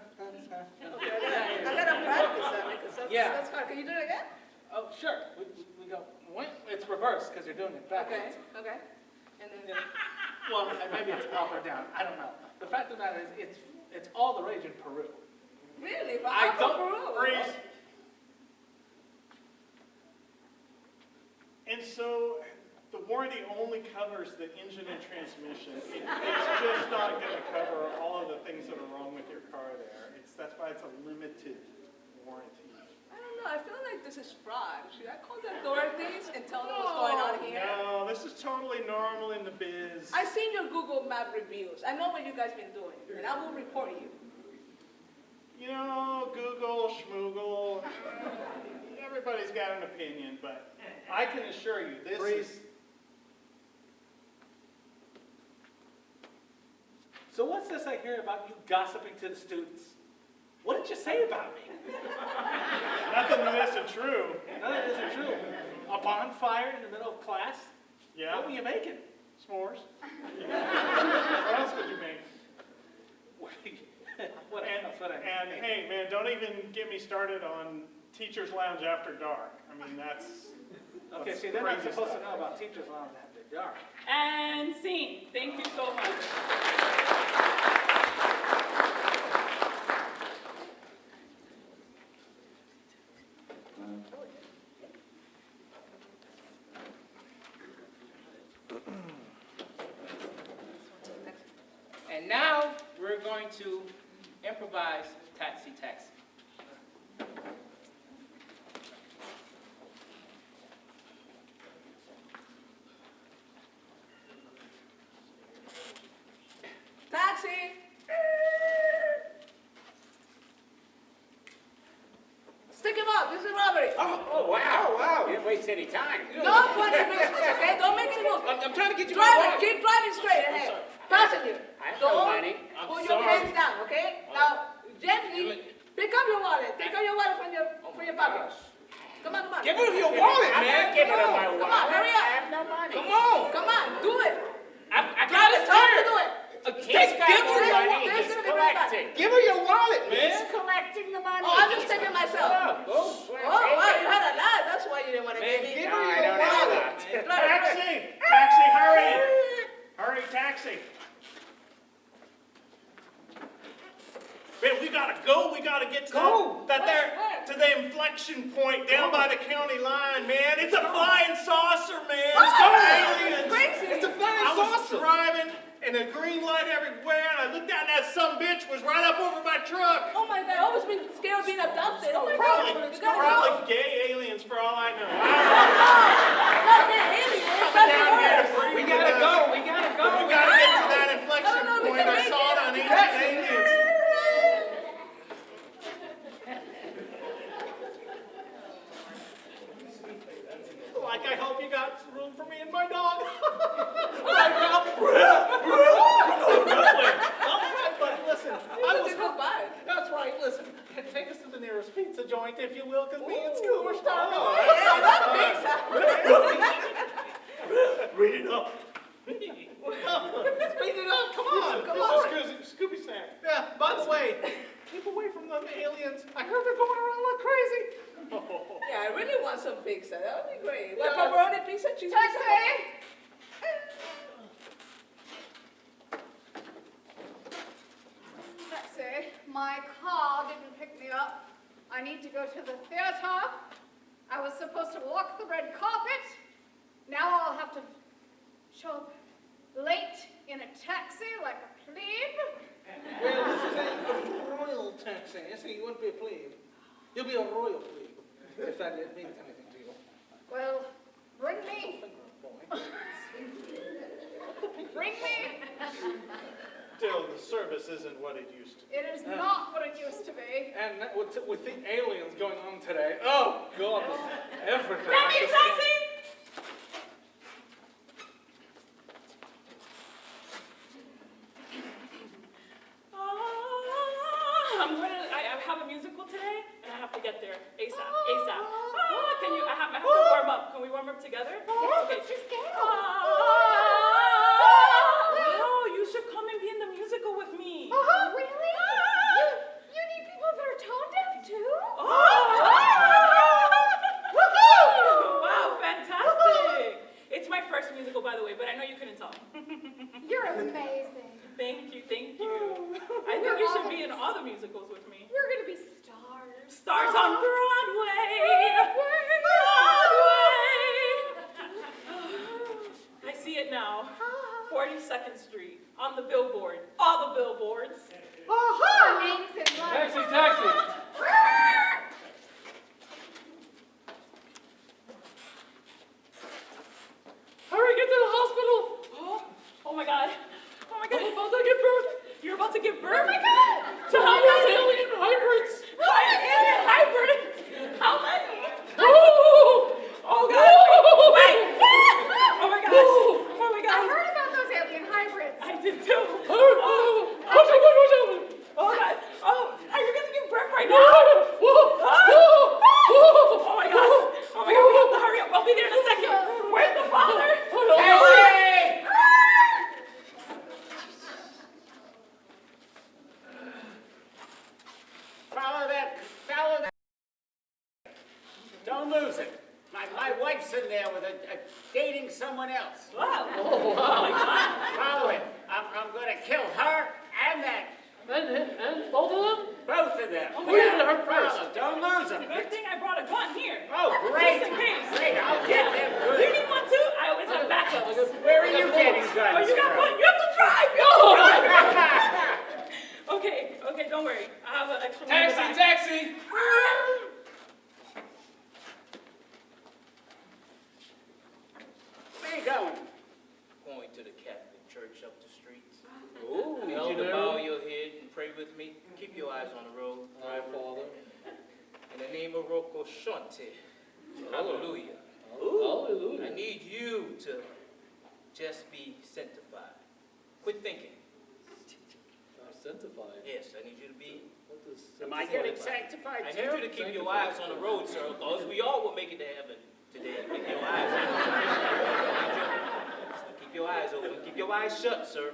I gotta practice that because that's hard. Can you do it again? Oh, sure. We go, wait, it's reverse because you're doing it backwards. Okay. And then, Well, maybe it's up or down. I don't know. The fact of the matter is, it's all the rage in Peru. really? But I I'm from don't- Peru. Freeze. And so the warranty only covers the engine and transmission. It's just not going to cover all of the things that are wrong with your car there. That's why it's a limited warranty. I don't know. I feel like this is fraud. Should I call the authorities and tell them what's going on here? No, this is totally normal in the biz. I've seen your Google Map reviews. I know what you guys been doing, and I will report you. You know, Google, schmoogle, everybody's got an opinion, but I can assure you, this is... So what's this I hear about you gossiping to the students? What did you say about me? Nothing that isn't true. No, that isn't true. A bonfire in the middle of class? Yeah? What were you making? S'mores. What else would you make? What else? And hey, man, don't even get me started on Teacher's Lounge After Dark. I mean, that's Okay, see, they're not supposed to know about teachers' lounge after dark. And scene. Thank you so much. And now we're going to improvise taxi. Taxi! Stick him up. This is robbery. Oh, wow. You didn't waste any time. No funny business, okay? Don't make any moves. I'm trying to get you Drive it. Keep driving straight ahead. Passenger. I have no money. Put your hands down, okay? Now, gently, pick up your wallet. Take out your wallet from your pocket. Come on. Give her your wallet, I'm man. not giving her my wallet. Come on, hurry up. I have no money. Come on, do it. I Drive it, tell him to do it. He's got give no her your money. There's He's gonna be right back. collecting. Give her your wallet, He's man. collecting the money. Oh, I'll just take it myself. Oh, wow, you had a lot. That's why you didn't want to give me. give No, her I your don't have wallet. that. Taxi, hurry! Hurry, taxi. Man, we gotta go. We gotta get to to the inflection point down by the county line, man. It's a flying saucer, man. It's aliens. Crazy. It's a flying I was saucer. driving and a green light everywhere, and I looked down and that sumbitch was right up over my truck. Oh my God, I've always been scared of being abducted. Oh my Probably, God, you gotta go. probably gay aliens for all I know. Not that alien. That's Down here to worse. bring We me gotta down. go. We gotta go. We gotta get to that inflection No, we point. can I make saw it on it. Ancient Aliens. Like, I hope you got room for me and my dog. But listen, that's right, listen. Take us to the nearest pizza joint, if you will, because me and Scoo are starving. Read it up. Speed it up, come on. This is Scooby Snack. Yeah, by the way, keep away from them aliens. I heard they're going around like crazy. Yeah, I really want some pizza. That would be great. What, Yeah. pepperoni pizza, cheese Taxi! pizza? Taxi, my car didn't pick me up. I need to go to the theater. I was supposed to walk the red carpet. Now I'll have to show up late in a taxi like a plebe. Well, this is a royal taxi. I see you won't be a plebe. You'll be a royal plebe, if that means anything to you. Well, bring me. Bring me. Still, the service isn't what it used to be. It is not what it used to be. And that, with the aliens going on today, oh God, everything. Grab me a taxi! Can you, I have to warm up. Can we warm up together? Yes, Okay. it's your scales. Oh, you should come and be in the musical with me. Really? You need people that are tone deaf too? Wow, fantastic. It's my first musical, by the way, but I know you couldn't tell. You're amazing. Thank you, thank you. I think you should be in all the musicals with me. You're gonna be stars. Stars on Broadway! Broadway! I see it now. 42nd Street, on the billboard, all the billboards. Our names in blood. Taxi, taxi. Hurry, get to the hospital. Oh my God. Oh my God. I'm about to give birth. You're about to give birth? Oh my God! To all those alien hybrids. Alien hybrids? How many? Oh! Oh God. Wait. Oh my gosh. Oh my I gosh. heard about those alien hybrids. I did too. Oh, Oh God. Oh, are you gonna give birth right now? Oh my God. Oh my God. We have to hurry up. I'll be there in a second. Where's the father? Follow that. Don't lose it. My wife's in there with dating someone else. Wow. Oh my God. Follow it. I'm going to kill her and that. And both of them? Both of them. Oh, who did it hurt first? Follow. Don't lose them. Good thing I brought a gun here. Oh, great. Just in case. Great. I'll get them You good. need one too? I always have backups. Where are you getting guns Oh, you got from? one? You have to drive! You have to drive! Okay, don't worry. I have an extra one in the back. Taxi! Where you going? Going to the Catholic Church up the street. Ooh, Need you to bow your head and pray with me. Keep your eyes on the road. Our Father. In the name of Rocco Shante. Hallelujah. I Hallelujah. need you to just be sanctified. Quit thinking. Sanctified. Yes, I need you to be. What does Am I getting sanctified I too? need you to keep your eyes on the road, sir, because we all will make it to heaven today. Keep your eyes open. Keep your eyes open. Keep your eyes shut, sir.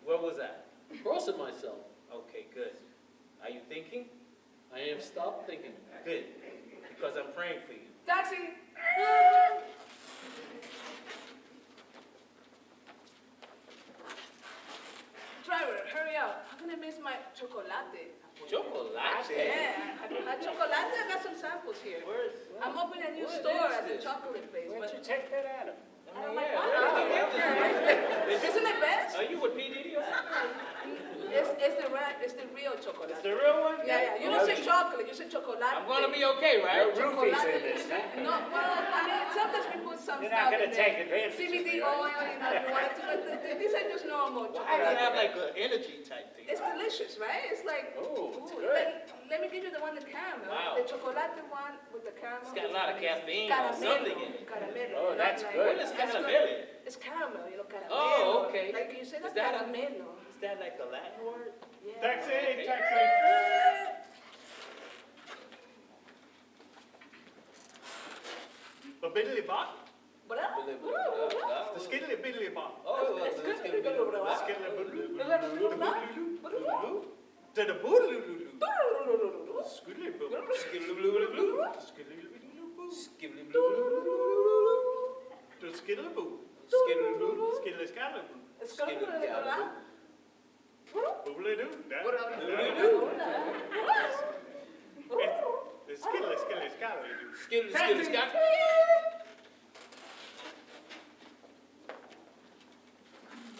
Where was I? Crossing myself. Okay, good. Are you thinking? I am stopped thinking. Good. Because I'm praying for you. Taxi! Driver, hurry up. How can I miss my chocolate? Chocolate? Yeah, a chocolate. I got some samples here. I'm opening a new What store is at the this? chocolate place. Where'd But you take that out of? I'm like, Yeah, wow. where did you get this? Isn't it best? Are you with P. Diddy or something? It's the real chocolate. It's the real one? Yeah. You don't say chocolate, you say chocolate. I'm gonna be okay, right? No roofies in this, huh? No, well, I mean, sometimes we put some You're stuff not in gonna there. take advantage of CBD me, oil, right? you know, if you wanted to, but these are just normal Why does it have chocolate. like an energy type thing? It's delicious, right? It's like, Oh, it's ooh, good. let me give you the one with caramel. Wow. The chocolate one with the caramel. It's got a is lot of amazing. caffeine or something in it. Caramelo. Oh, that's not good. What is that's caramel? It's caramel, you know, caramel. Oh, okay. Like you say Is that that a- caramelo. Is that like a Latin word? Yeah. Taxi, taxi. The biddly bop, Blah, Blah, blah, blah, blah, blah. the skiddly biddly bop. Oh, It's good. The skiddly Blah, blah, blah. to the boodaloo. Skiddly boo. To skiddly boo. Skiddly scallop. It's good. Blah. Boodly doo. It's skiddly scallop. Skittle, Scott.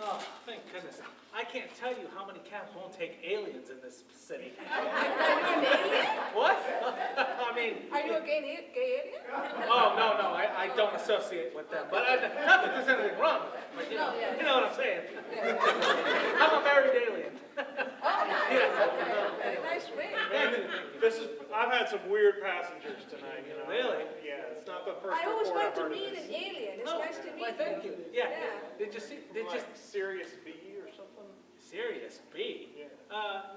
Oh, thank goodness. I can't tell you how many cabs won't take aliens in this city. Are you an alien? What? I mean, Are you a gay alien? oh, no, I don't associate with them. But not that there's anything wrong with them, but you know, No, yeah. you know what I'm saying. I'm a married alien. Oh, nice. Okay. Nice ring. I've had some weird passengers tonight, you know. Really? Yeah, it's not the first I always report wanted I've to heard of meet this. an alien. It's No, nice to meet why, thank you. Yeah. Yeah. Did you see? Like Sirius B or something? Sirius B? Yeah.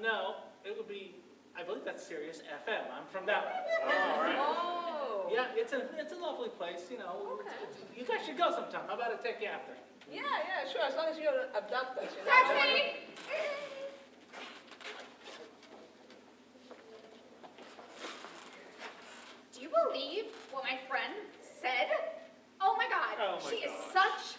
No, it would be, I believe that's Sirius FM. I'm from that one. All right. Oh. Yeah, it's a lovely place, you know. Okay. You guys should go sometime. How about I take you after? Yeah, sure, as long as you don't abduct us, you know. Taxi! Do you believe what my friend said? Oh my God, Oh my she is gosh. such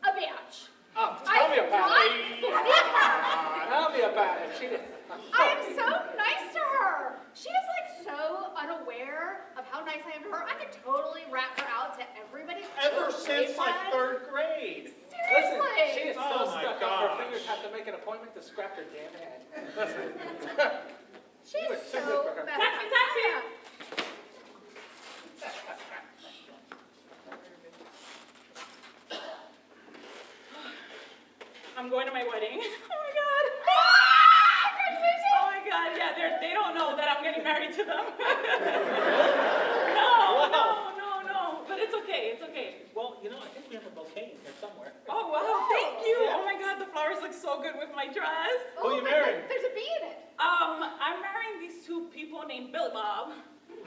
a bitch. Oh, tell me about it. it. Tell me about it. She did. I am so nice to her. She is like so unaware of how nice I am to her. I could totally rat her out to everybody. Ever since like Grade 3rd grade. Seriously. Listen, she is so Oh my stuck up. gosh. Her fingers have to make an appointment to scrap her damn head. She You is were too good so for her. messed Taxi, up. taxi. Yeah. I'm going to my wedding. Oh my God. Congratulations. Oh my God, yeah, they don't know that I'm getting married to them. No, but it's okay, Well, you know, I think we have a bouquet in here somewhere. Oh wow, thank you. Oh my God, the flowers look so good with my dress. Who you my marrying? God, there's a bee in it. I'm marrying these 2 people named Billy Bob.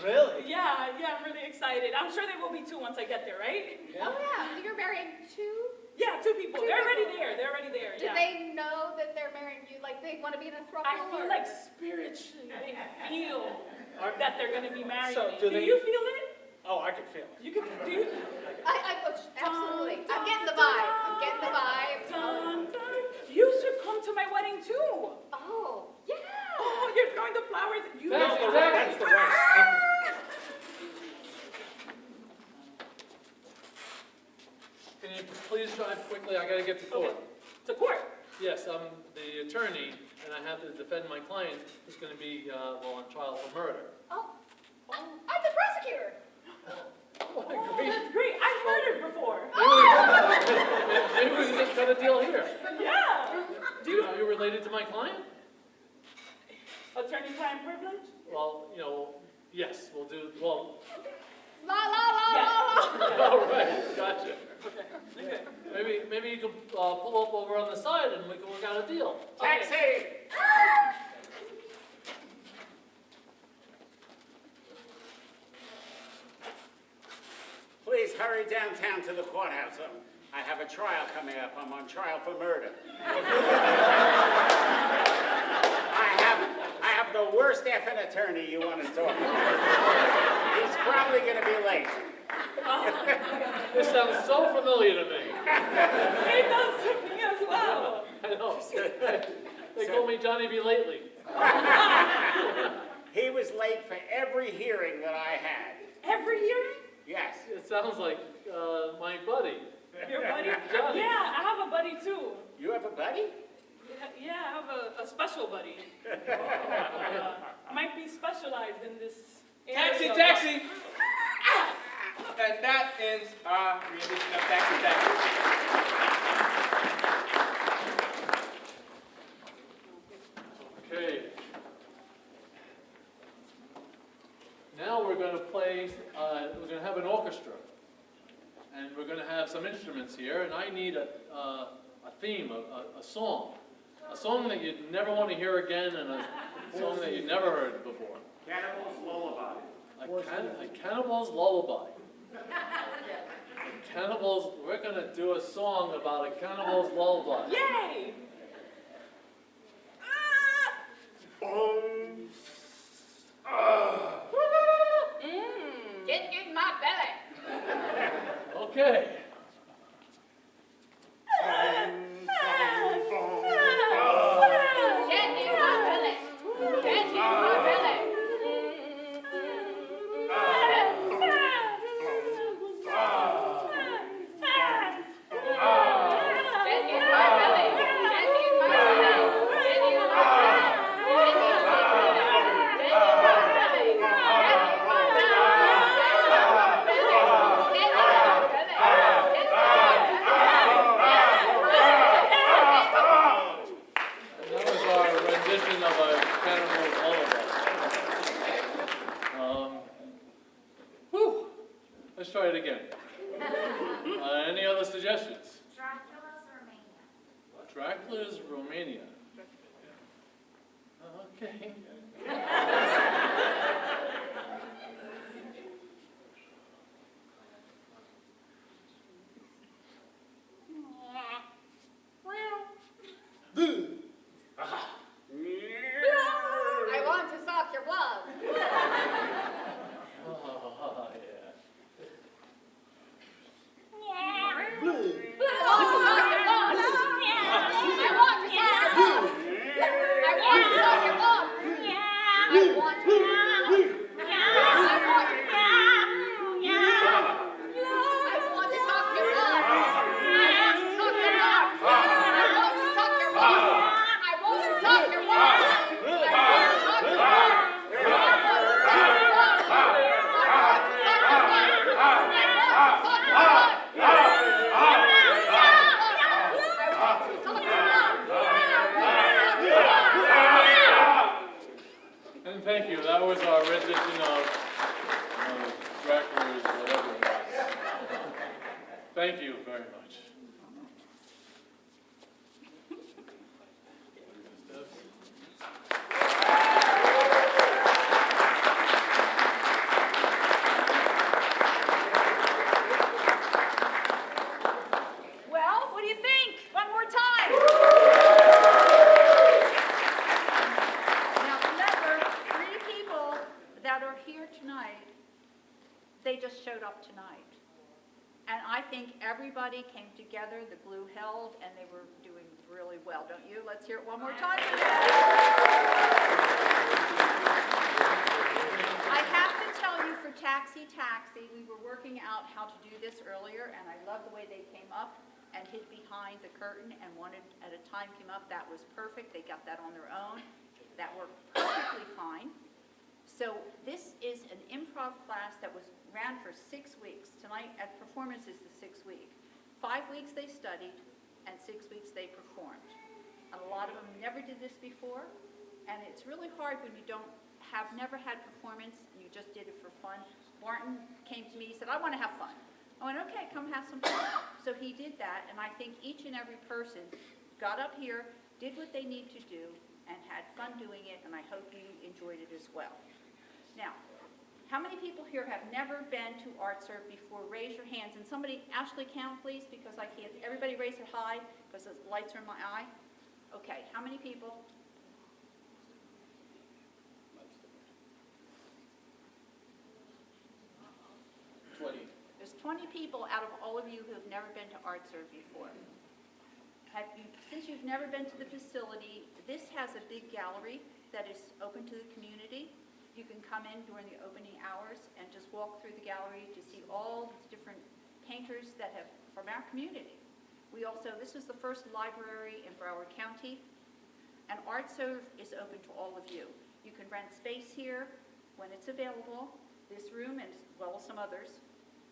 Really? Yeah, I'm really excited. I'm sure there will be 2 once I get there, right? Oh yeah, so you're marrying two? Yeah, 2 people. Two They're already people. there. They're already there. Do Yeah. they know that they're marrying you? Like they want to be in a throuple? I feel or- like spiritually they feel that they're gonna be married. So me. do Do they- you feel it? Oh, I can feel it. You can. Do you? Absolutely. I'm getting the vibe. I'm getting the vibe. Dun, dun. You should come to my wedding too. Oh, yeah. Oh, you're throwing the flowers. You That's know- the right- That's the right. Can you please drive quickly? I gotta get to Okay. court. To court. Yes, I'm the attorney, and I have to defend my client who's gonna be, on trial for murder. Oh, I'm the prosecutor. What a Oh, great. that's great. I've murdered before. Maybe we can just cut a deal here. Yeah. Do you Are you related to my client? attorney-client privilege? Well, yes, we'll do, well, La la la Yeah. la la. all right, gotcha. Okay. Maybe you can pull up over on the side and we can work out a deal. Taxi! Please hurry downtown to the courthouse. I have a trial coming up. I'm on trial for murder. I have the worst effing attorney you want to talk to. He's probably going to be late. This sounds so familiar to me. It does to me as well. I know. They call me Johnny B. Lately. He was late for every hearing that I had. Every hearing? Yes. It sounds like my buddy. Your buddy? Johnny. Yeah, I have a buddy too. You have a buddy? Yeah, I have a special buddy. Might be specialized in this area. Taxi! And that ends our rendition of Taxi. Okay. Now we're going to play, we're going to have an orchestra. And we're going to have some instruments here, and I need a theme, a song. A song that you'd never want to hear again, and a song that you'd never heard before. Cannibal's Lullaby. A cannibal's lullaby. Cannibals, we're going to do a song about a cannibal's lullaby. Yay! Get in my belly. Okay. Get in my belly. Get in my belly. Get in my belly. Get in my belly. Get in my belly. Get in my belly. Get in my belly. Get in my And that was our rendition of a cannibal's lullaby. Whew. Let's try it again. Any other suggestions? Dracula's Romania. Okay. Thank you very much. Well, what do you think? One more time. Now remember, 3 people that are here tonight, they just showed up tonight. And I think everybody came together, the glue held, and they were doing really well, don't you? Let's hear it one more time. I have to tell you, for Taxi, we were working out how to do this earlier, and I love the way they came up and hid behind the curtain and wanted, at a time came up, that was perfect. They got that on their own. That worked perfectly fine. So this is an improv class that ran for 6 weeks. Tonight at performance is the 6th week. 5 weeks they studied, and 6 weeks they performed. And a lot of them never did this before, and it's really hard when you never had performance and you just did it for fun. Martin came to me, he said, I want to have fun. I went, okay, come have some fun. So he did that, and I think each and every person got up here, did what they need to do, and had fun doing it, and I hope you enjoyed it as well. Now, how many people here have never been to Art Serve before? Raise your hands. And somebody, Ashley, count, please, because I can't. Everybody raise it high, because the lights are in my eye. Okay, how many people? There's 20 people out of all of you who have never been to Art Serve before. Since you've never been to the facility, this has a big gallery that is open to the community. You can come in during the opening hours and just walk through the gallery to see all the different painters that have from our community. This is the first library in Broward County, and Art Serve is open to all of you. You can rent space here when it's available, this room and as well as some others,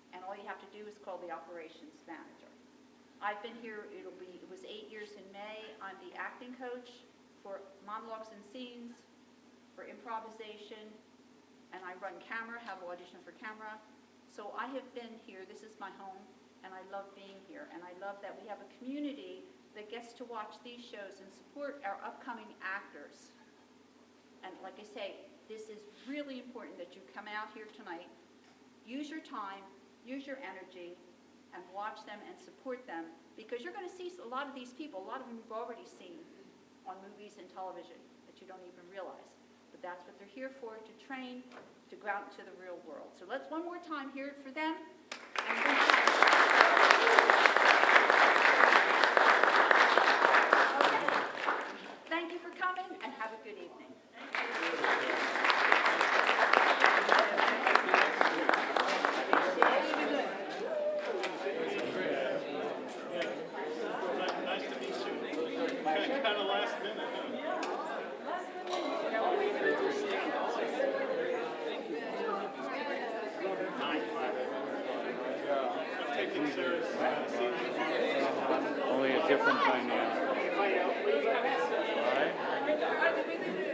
and all you have to do is call the operations manager. I've been here, it was 8 years in May. I'm the acting coach for monologues and scenes, for improvisation, and I run camera, have audition for camera. So I have been here, this is my home, and I love being here. And I love that we have a community that gets to watch these shows and support our upcoming actors. And like I say, this is really important that you come out here tonight, use your time, use your energy, and watch them and support them, because you're going to see a lot of these people, a lot of them you've already seen on movies and television that you don't even realize. But that's what they're here for, to train, to go out into the real world. So let's one more time hear it for them. Okay. Thank you for coming, and have a good evening. Nice to meet you. Kind of last minute, huh? I'm taking Sarah's Only a different dynamic. seat.